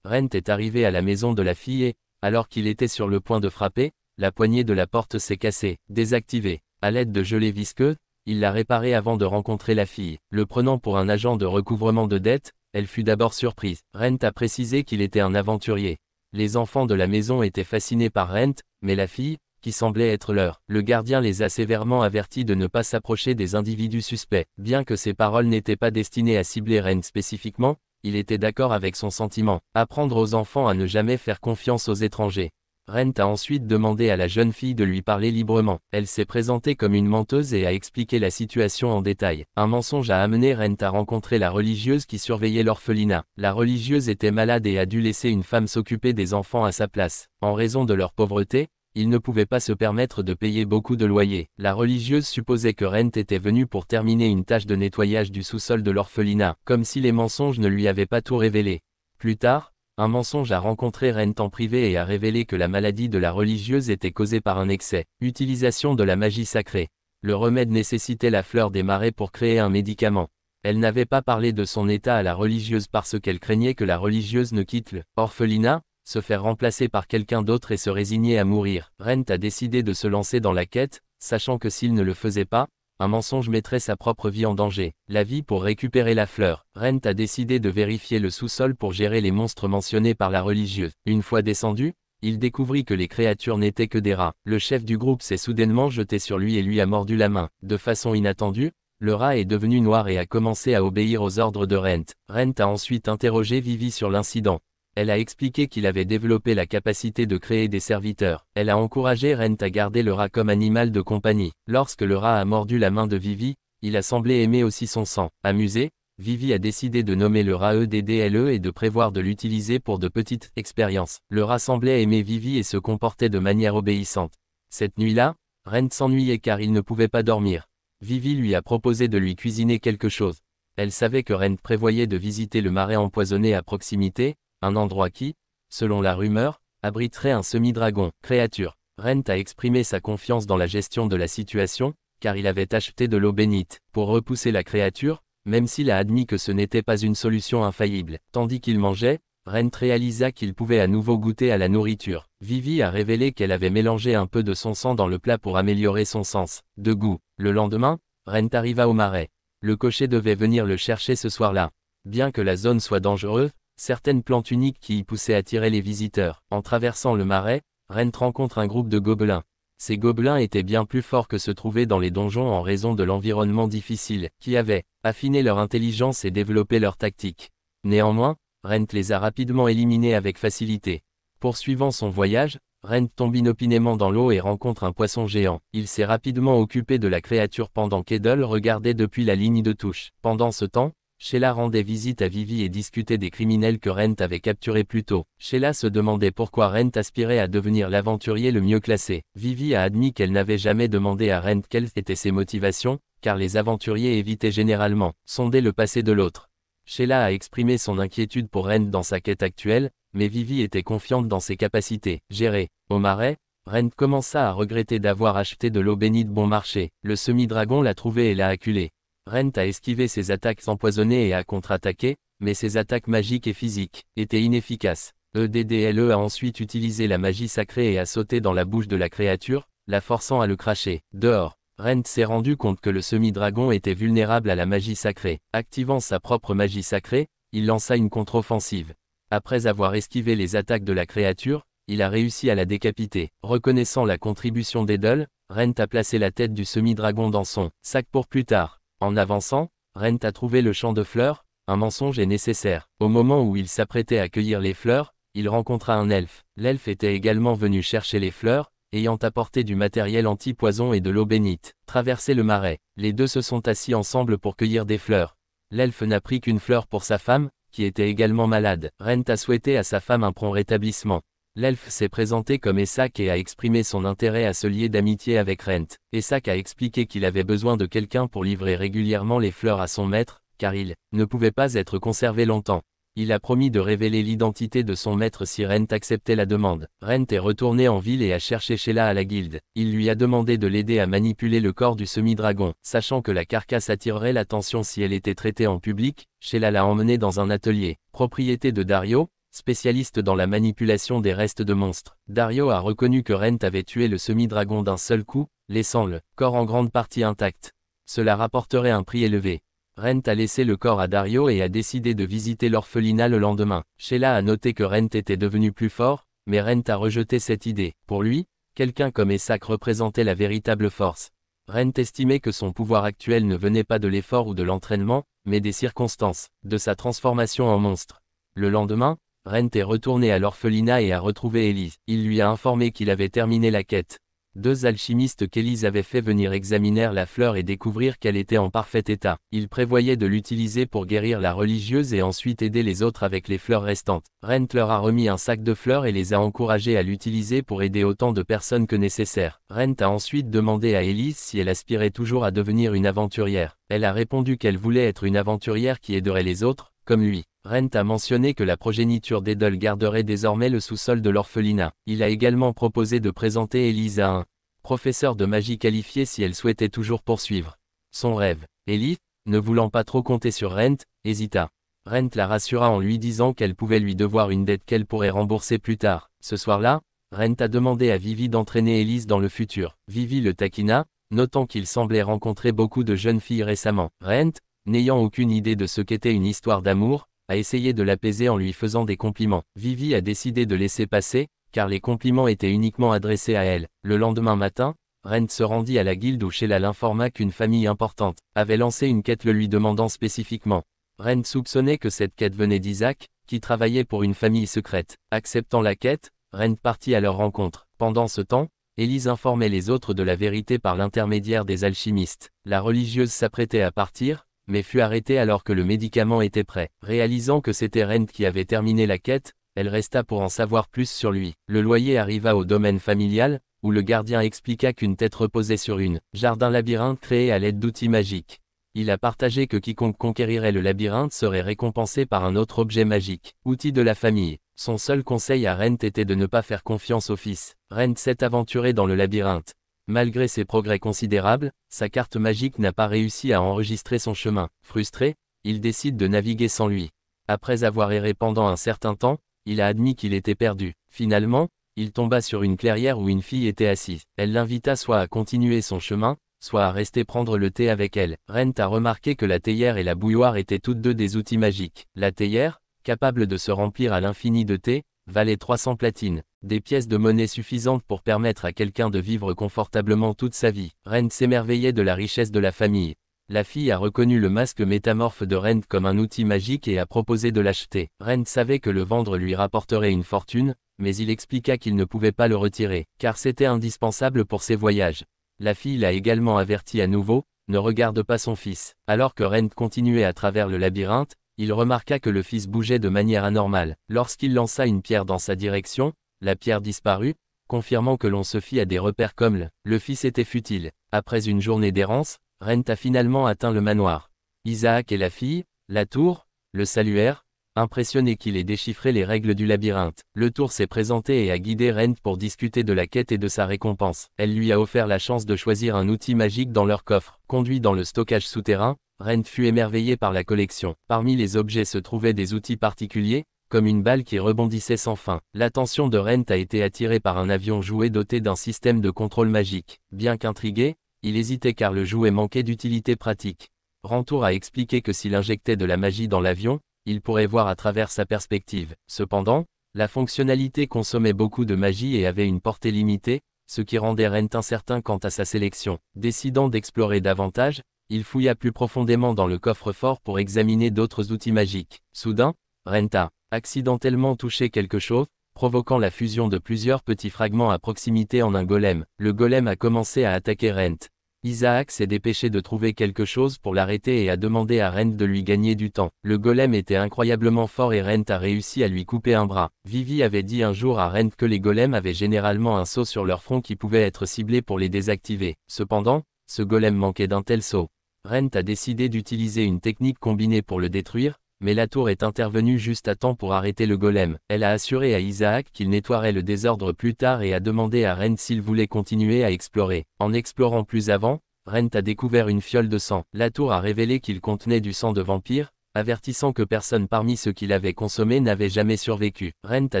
A: Rent est arrivé à la maison de la fille et, alors qu'il était sur le point de frapper, la poignée de la porte s'est cassée, désactivée. À l'aide de gelée visqueuse, il l'a réparée avant de rencontrer la fille. Le prenant pour un agent de recouvrement de dettes, elle fut d'abord surprise. Rent a précisé qu'il était un aventurier. Les enfants de la maison étaient fascinés par Rent, mais la fille, qui semblait être leur. Le gardien les a sévèrement avertis de ne pas s'approcher des individus suspects. Bien que ces paroles n'étaient pas destinées à cibler Rent spécifiquement, il était d'accord avec son sentiment. Apprendre aux enfants à ne jamais faire confiance aux étrangers. Rent a ensuite demandé à la jeune fille de lui parler librement. Elle s'est présentée comme une menteuse et a expliqué la situation en détail. Un mensonge a amené Rent à rencontrer la religieuse qui surveillait l'orphelinat. La religieuse était malade et a dû laisser une femme s'occuper des enfants à sa place. En raison de leur pauvreté, ils ne pouvaient pas se permettre de payer beaucoup de loyer. La religieuse supposait que Rent était venu pour terminer une tâche de nettoyage du sous-sol de l'orphelinat, comme si les mensonges ne lui avaient pas tout révélé. Plus tard, un mensonge a rencontré Rent en privé et a révélé que la maladie de la religieuse était causée par un excès. Utilisation de la magie sacrée. Le remède nécessitait la fleur des marais pour créer un médicament. Elle n'avait pas parlé de son état à la religieuse parce qu'elle craignait que la religieuse ne quitte l'orphelinat, se faire remplacer par quelqu'un d'autre et se résigner à mourir. Rent a décidé de se lancer dans la quête, sachant que s'il ne le faisait pas, un mensonge mettrait sa propre vie en danger. La vie pour récupérer la fleur. Rent a décidé de vérifier le sous-sol pour gérer les monstres mentionnés par la religieuse. Une fois descendu, il découvrit que les créatures n'étaient que des rats. Le chef du groupe s'est soudainement jeté sur lui et lui a mordu la main. De façon inattendue, le rat est devenu noir et a commencé à obéir aux ordres de Rent. Rent a ensuite interrogé Vivi sur l'incident. Elle a expliqué qu'il avait développé la capacité de créer des serviteurs. Elle a encouragé Rent à garder le rat comme animal de compagnie. Lorsque le rat a mordu la main de Vivi, il a semblé aimer aussi son sang. Amusé, Vivi a décidé de nommer le rat EDDLE et de prévoir de l'utiliser pour de petites expériences. Le rat semblait aimer Vivi et se comportait de manière obéissante. Cette nuit-là, Rent s'ennuyait car il ne pouvait pas dormir. Vivi lui a proposé de lui cuisiner quelque chose. Elle savait que Rent prévoyait de visiter le marais empoisonné à proximité, un endroit qui, selon la rumeur, abriterait un semi-dragon. Créature. Rent a exprimé sa confiance dans la gestion de la situation, car il avait acheté de l'eau bénite. Pour repousser la créature, même s'il a admis que ce n'était pas une solution infaillible. Tandis qu'il mangeait, Rent réalisa qu'il pouvait à nouveau goûter à la nourriture. Vivi a révélé qu'elle avait mélangé un peu de son sang dans le plat pour améliorer son sens de goût. Le lendemain, Rent arriva au marais. Le cocher devait venir le chercher ce soir-là. Bien que la zone soit dangereuse, certaines plantes uniques qui y poussaient attiraient les visiteurs. En traversant le marais, Rent rencontre un groupe de gobelins. Ces gobelins étaient bien plus forts que se trouvaient dans les donjons en raison de l'environnement difficile, qui avait affiné leur intelligence et développé leur tactique. Néanmoins, Rent les a rapidement éliminés avec facilité. Poursuivant son voyage, Rent tombe inopinément dans l'eau et rencontre un poisson géant. Il s'est rapidement occupé de la créature pendant qu'Edel regardait depuis la ligne de touche. Pendant ce temps, Sheila rendait visite à Vivi et discutait des criminels que Rent avait capturés plus tôt. Sheila se demandait pourquoi Rent aspirait à devenir l'aventurier le mieux classé. Vivi a admis qu'elle n'avait jamais demandé à Rent quelles étaient ses motivations, car les aventuriers évitaient généralement sonder le passé de l'autre. Sheila a exprimé son inquiétude pour Rent dans sa quête actuelle, mais Vivi était confiante dans ses capacités. Gérée. Au marais, Rent commença à regretter d'avoir acheté de l'eau bénite bon marché. Le semi-dragon l'a trouvé et l'a acculé. Rent a esquivé ses attaques empoisonnées et a contre-attaqué, mais ses attaques magiques et physiques étaient inefficaces. EDDLE a ensuite utilisé la magie sacrée et a sauté dans la bouche de la créature, la forçant à le cracher. Dehors, Rent s'est rendu compte que le semi-dragon était vulnérable à la magie sacrée. Activant sa propre magie sacrée, il lança une contre-offensive. Après avoir esquivé les attaques de la créature, il a réussi à la décapiter. Reconnaissant la contribution d'Edel, Rent a placé la tête du semi-dragon dans son sac pour plus tard. En avançant, Rent a trouvé le champ de fleurs, un mensonge est nécessaire. Au moment où il s'apprêtait à cueillir les fleurs, il rencontra un elfe. L'elfe était également venu chercher les fleurs, ayant apporté du matériel anti-poison et de l'eau bénite. Traversé le marais, les deux se sont assis ensemble pour cueillir des fleurs. L'elfe n'a pris qu'une fleur pour sa femme, qui était également malade. Rent a souhaité à sa femme un prompt rétablissement. L'elfe s'est présenté comme Esak et a exprimé son intérêt à se lier d'amitié avec Rent. Esak a expliqué qu'il avait besoin de quelqu'un pour livrer régulièrement les fleurs à son maître, car il ne pouvait pas être conservé longtemps. Il a promis de révéler l'identité de son maître si Rent acceptait la demande. Rent est retourné en ville et a cherché Sheila à la guilde. Il lui a demandé de l'aider à manipuler le corps du semi-dragon. Sachant que la carcasse attirerait l'attention si elle était traitée en public, Sheila l'a emmené dans un atelier. Propriété de Dario, spécialiste dans la manipulation des restes de monstres. Dario a reconnu que Rent avait tué le semi-dragon d'un seul coup, laissant le corps en grande partie intact. Cela rapporterait un prix élevé. Rent a laissé le corps à Dario et a décidé de visiter l'orphelinat le lendemain. Sheila a noté que Rent était devenu plus fort, mais Rent a rejeté cette idée. Pour lui, quelqu'un comme Esak représentait la véritable force. Rent estimait que son pouvoir actuel ne venait pas de l'effort ou de l'entraînement, mais des circonstances, de sa transformation en monstre. Le lendemain, Rent est retourné à l'orphelinat et a retrouvé Elise. Il lui a informé qu'il avait terminé la quête. Deux alchimistes qu'Elise avait fait venir examinèrent la fleur et découvrirent qu'elle était en parfait état. Ils prévoyaient de l'utiliser pour guérir la religieuse et ensuite aider les autres avec les fleurs restantes. Rent leur a remis un sac de fleurs et les a encouragés à l'utiliser pour aider autant de personnes que nécessaire. Rent a ensuite demandé à Elise si elle aspirait toujours à devenir une aventurière. Elle a répondu qu'elle voulait être une aventurière qui aiderait les autres, comme lui. Rent a mentionné que la progéniture d'Edel garderait désormais le sous-sol de l'orphelinat. Il a également proposé de présenter Elise à un professeur de magie qualifié si elle souhaitait toujours poursuivre son rêve. Elise, ne voulant pas trop compter sur Rent, hésita. Rent la rassura en lui disant qu'elle pouvait lui devoir une dette qu'elle pourrait rembourser plus tard. Ce soir-là, Rent a demandé à Vivi d'entraîner Elise dans le futur. Vivi le taquina, notant qu'il semblait rencontrer beaucoup de jeunes filles récemment. Rent, n'ayant aucune idée de ce qu'était une histoire d'amour, a essayé de l'apaiser en lui faisant des compliments. Vivi a décidé de laisser passer, car les compliments étaient uniquement adressés à elle. Le lendemain matin, Rent se rendit à la guilde où Sheila l'informa qu'une famille importante avait lancé une quête le lui demandant spécifiquement. Rent soupçonnait que cette quête venait d'Isaac, qui travaillait pour une famille secrète. Acceptant la quête, Rent partit à leur rencontre. Pendant ce temps, Elise informait les autres de la vérité par l'intermédiaire des alchimistes. La religieuse s'apprêtait à partir, mais fut arrêtée alors que le médicament était prêt. Réalisant que c'était Rent qui avait terminé la quête, elle resta pour en savoir plus sur lui. Le loyer arriva au domaine familial, où le gardien expliqua qu'une tête reposait sur une jardin labyrinthe créé à l'aide d'outils magiques. Il a partagé que quiconque conquérirait le labyrinthe serait récompensé par un autre objet magique, outil de la famille. Son seul conseil à Rent était de ne pas faire confiance au fils. Rent s'est aventuré dans le labyrinthe. Malgré ses progrès considérables, sa carte magique n'a pas réussi à enregistrer son chemin. Frustré, il décide de naviguer sans lui. Après avoir erré pendant un certain temps, il a admis qu'il était perdu. Finalement, il tomba sur une clairière où une fille était assise. Elle l'invita soit à continuer son chemin, soit à rester prendre le thé avec elle. Rent a remarqué que la théière et la bouilloire étaient toutes deux des outils magiques. La théière, capable de se remplir à l'infini de thé, valait 300 platines. Des pièces de monnaie suffisantes pour permettre à quelqu'un de vivre confortablement toute sa vie. Rent s'émerveillait de la richesse de la famille. La fille a reconnu le masque métamorphe de Rent comme un outil magique et a proposé de l'acheter. Rent savait que le vendre lui rapporterait une fortune, mais il expliqua qu'il ne pouvait pas le retirer, car c'était indispensable pour ses voyages. La fille l'a également averti à nouveau, ne regarde pas son fils. Alors que Rent continuait à travers le labyrinthe, il remarqua que le fils bougeait de manière anormale. Lorsqu'il lança une pierre dans sa direction, la pierre disparut, confirmant que l'on se fie à des repères comme le fils était futile. Après une journée d'errance, Rent a finalement atteint le manoir. Isaac et la fille, la tour, le saluèrent, impressionné qu'il ait déchiffré les règles du labyrinthe. Le tour s'est présenté et a guidé Rent pour discuter de la quête et de sa récompense. Elle lui a offert la chance de choisir un outil magique dans leur coffre. Conduit dans le stockage souterrain, Rent fut émerveillé par la collection. Parmi les objets se trouvaient des outils particuliers, comme une balle qui rebondissait sans fin. L'attention de Rent a été attirée par un avion jouet doté d'un système de contrôle magique. Bien qu'intrigué, il hésitait car le jouet manquait d'utilité pratique. Rantour a expliqué que s'il injectait de la magie dans l'avion, il pourrait voir à travers sa perspective. Cependant, la fonctionnalité consommait beaucoup de magie et avait une portée limitée, ce qui rendait Rent incertain quant à sa sélection. Décidant d'explorer davantage, il fouilla plus profondément dans le coffre-fort pour examiner d'autres outils magiques. Soudain, Rent a accidentellement touché quelque chose, provoquant la fusion de plusieurs petits fragments à proximité en un golem. Le golem a commencé à attaquer Rent. Isaac s'est dépêché de trouver quelque chose pour l'arrêter et a demandé à Rent de lui gagner du temps. Le golem était incroyablement fort et Rent a réussi à lui couper un bras. Vivi avait dit un jour à Rent que les golems avaient généralement un sceau sur leur front qui pouvait être ciblé pour les désactiver. Cependant, ce golem manquait d'un tel sceau. Rent a décidé d'utiliser une technique combinée pour le détruire, mais la tour est intervenue juste à temps pour arrêter le golem. Elle a assuré à Isaac qu'il nettoierait le désordre plus tard et a demandé à Rent s'il voulait continuer à explorer. En explorant plus avant, Rent a découvert une fiole de sang. La tour a révélé qu'il contenait du sang de vampire, avertissant que personne parmi ceux qui l'avaient consommé n'avait jamais survécu. Rent a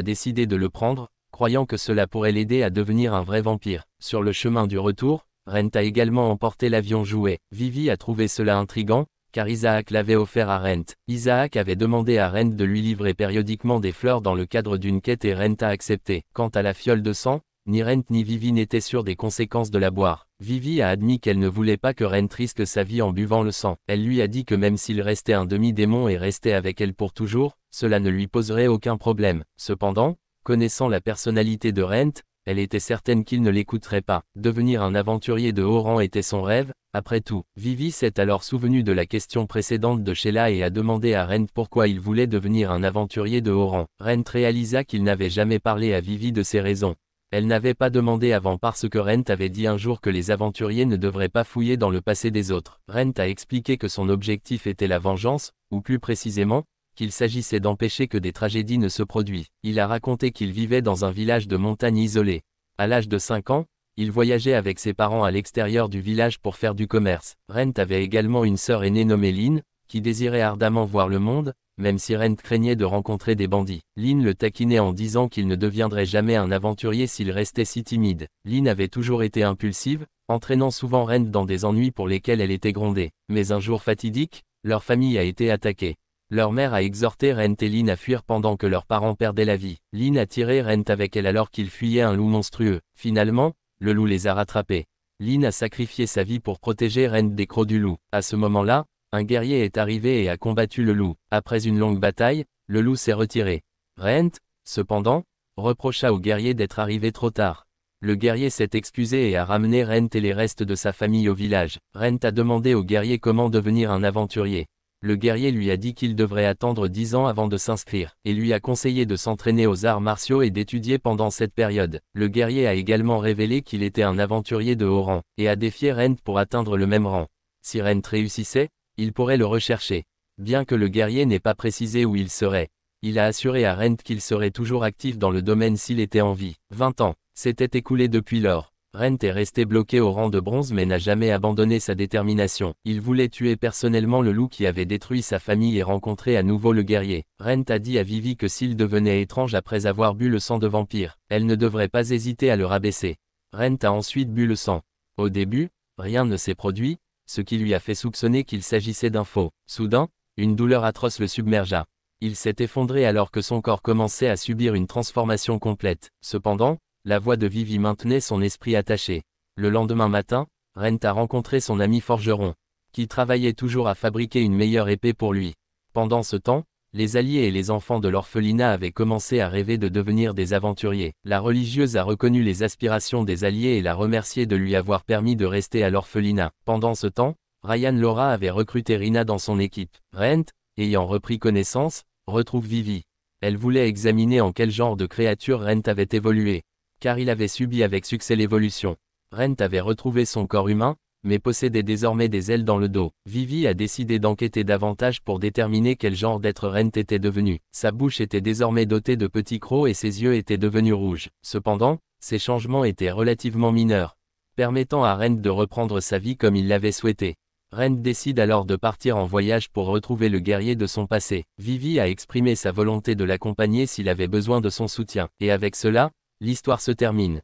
A: décidé de le prendre, croyant que cela pourrait l'aider à devenir un vrai vampire. Sur le chemin du retour, Rent a également emporté l'avion jouet. Vivi a trouvé cela intriguant, car Isaac l'avait offert à Rent. Isaac avait demandé à Rent de lui livrer périodiquement des fleurs dans le cadre d'une quête et Rent a accepté. Quant à la fiole de sang, ni Rent ni Vivi n'étaient sûrs des conséquences de la boire. Vivi a admis qu'elle ne voulait pas que Rent risque sa vie en buvant le sang. Elle lui a dit que même s'il restait un demi-démon et restait avec elle pour toujours, cela ne lui poserait aucun problème. Cependant, connaissant la personnalité de Rent, elle était certaine qu'il ne l'écouterait pas. Devenir un aventurier de haut rang était son rêve, après tout. Vivi s'est alors souvenu de la question précédente de Sheila et a demandé à Rent pourquoi il voulait devenir un aventurier de haut rang. Rent réalisa qu'il n'avait jamais parlé à Vivi de ses raisons. Elle n'avait pas demandé avant parce que Rent avait dit un jour que les aventuriers ne devraient pas fouiller dans le passé des autres. Rent a expliqué que son objectif était la vengeance, ou plus précisément, qu'il s'agissait d'empêcher que des tragédies ne se produisent. Il a raconté qu'il vivait dans un village de montagne isolé. À l'âge de 5 ans, il voyageait avec ses parents à l'extérieur du village pour faire du commerce. Rent avait également une sœur aînée nommée Lynn, qui désirait ardemment voir le monde, même si Rent craignait de rencontrer des bandits. Lynn le taquinait en disant qu'il ne deviendrait jamais un aventurier s'il restait si timide. Lynn avait toujours été impulsive, entraînant souvent Rent dans des ennuis pour lesquels elle était grondée. Mais un jour fatidique, leur famille a été attaquée. Leur mère a exhorté Rent et Lynn à fuir pendant que leurs parents perdaient la vie. Lynn a tiré Rent avec elle alors qu'ils fuyaient un loup monstrueux. Finalement, le loup les a rattrapés. Lynn a sacrifié sa vie pour protéger Rent des crocs du loup. À ce moment-là, un guerrier est arrivé et a combattu le loup. Après une longue bataille, le loup s'est retiré. Rent, cependant, reprocha au guerrier d'être arrivé trop tard. Le guerrier s'est excusé et a ramené Rent et les restes de sa famille au village. Rent a demandé au guerrier comment devenir un aventurier. Le guerrier lui a dit qu'il devrait attendre 10 ans avant de s'inscrire, et lui a conseillé de s'entraîner aux arts martiaux et d'étudier pendant cette période. Le guerrier a également révélé qu'il était un aventurier de haut rang, et a défié Rent pour atteindre le même rang. Si Rent réussissait, il pourrait le rechercher. Bien que le guerrier n'ait pas précisé où il serait, il a assuré à Rent qu'il serait toujours actif dans le domaine s'il était en vie. 20 ans s'étaient écoulés depuis lors. Rent est resté bloqué au rang de bronze mais n'a jamais abandonné sa détermination. Il voulait tuer personnellement le loup qui avait détruit sa famille et rencontrer à nouveau le guerrier. Rent a dit à Vivi que s'il devenait étrange après avoir bu le sang de vampire, elle ne devrait pas hésiter à le rabaisser. Rent a ensuite bu le sang. Au début, rien ne s'est produit, ce qui lui a fait soupçonner qu'il s'agissait d'un faux. Soudain, une douleur atroce le submergea. Il s'est effondré alors que son corps commençait à subir une transformation complète. Cependant, la voix de Vivi maintenait son esprit attaché. Le lendemain matin, Rent a rencontré son ami forgeron, qui travaillait toujours à fabriquer une meilleure épée pour lui. Pendant ce temps, les alliés et les enfants de l'orphelinat avaient commencé à rêver de devenir des aventuriers. La religieuse a reconnu les aspirations des alliés et l'a remercié de lui avoir permis de rester à l'orphelinat. Pendant ce temps, Ryan Laura avait recruté Rina dans son équipe. Rent, ayant repris connaissance, retrouve Vivi. Elle voulait examiner en quel genre de créature Rent avait évolué, car il avait subi avec succès l'évolution. Rent avait retrouvé son corps humain, mais possédait désormais des ailes dans le dos. Vivi a décidé d'enquêter davantage pour déterminer quel genre d'être Rent était devenu. Sa bouche était désormais dotée de petits crocs et ses yeux étaient devenus rouges. Cependant, ces changements étaient relativement mineurs, permettant à Rent de reprendre sa vie comme il l'avait souhaité. Rent décide alors de partir en voyage pour retrouver le guerrier de son passé. Vivi a exprimé sa volonté de l'accompagner s'il avait besoin de son soutien. Et avec cela, l'histoire se termine.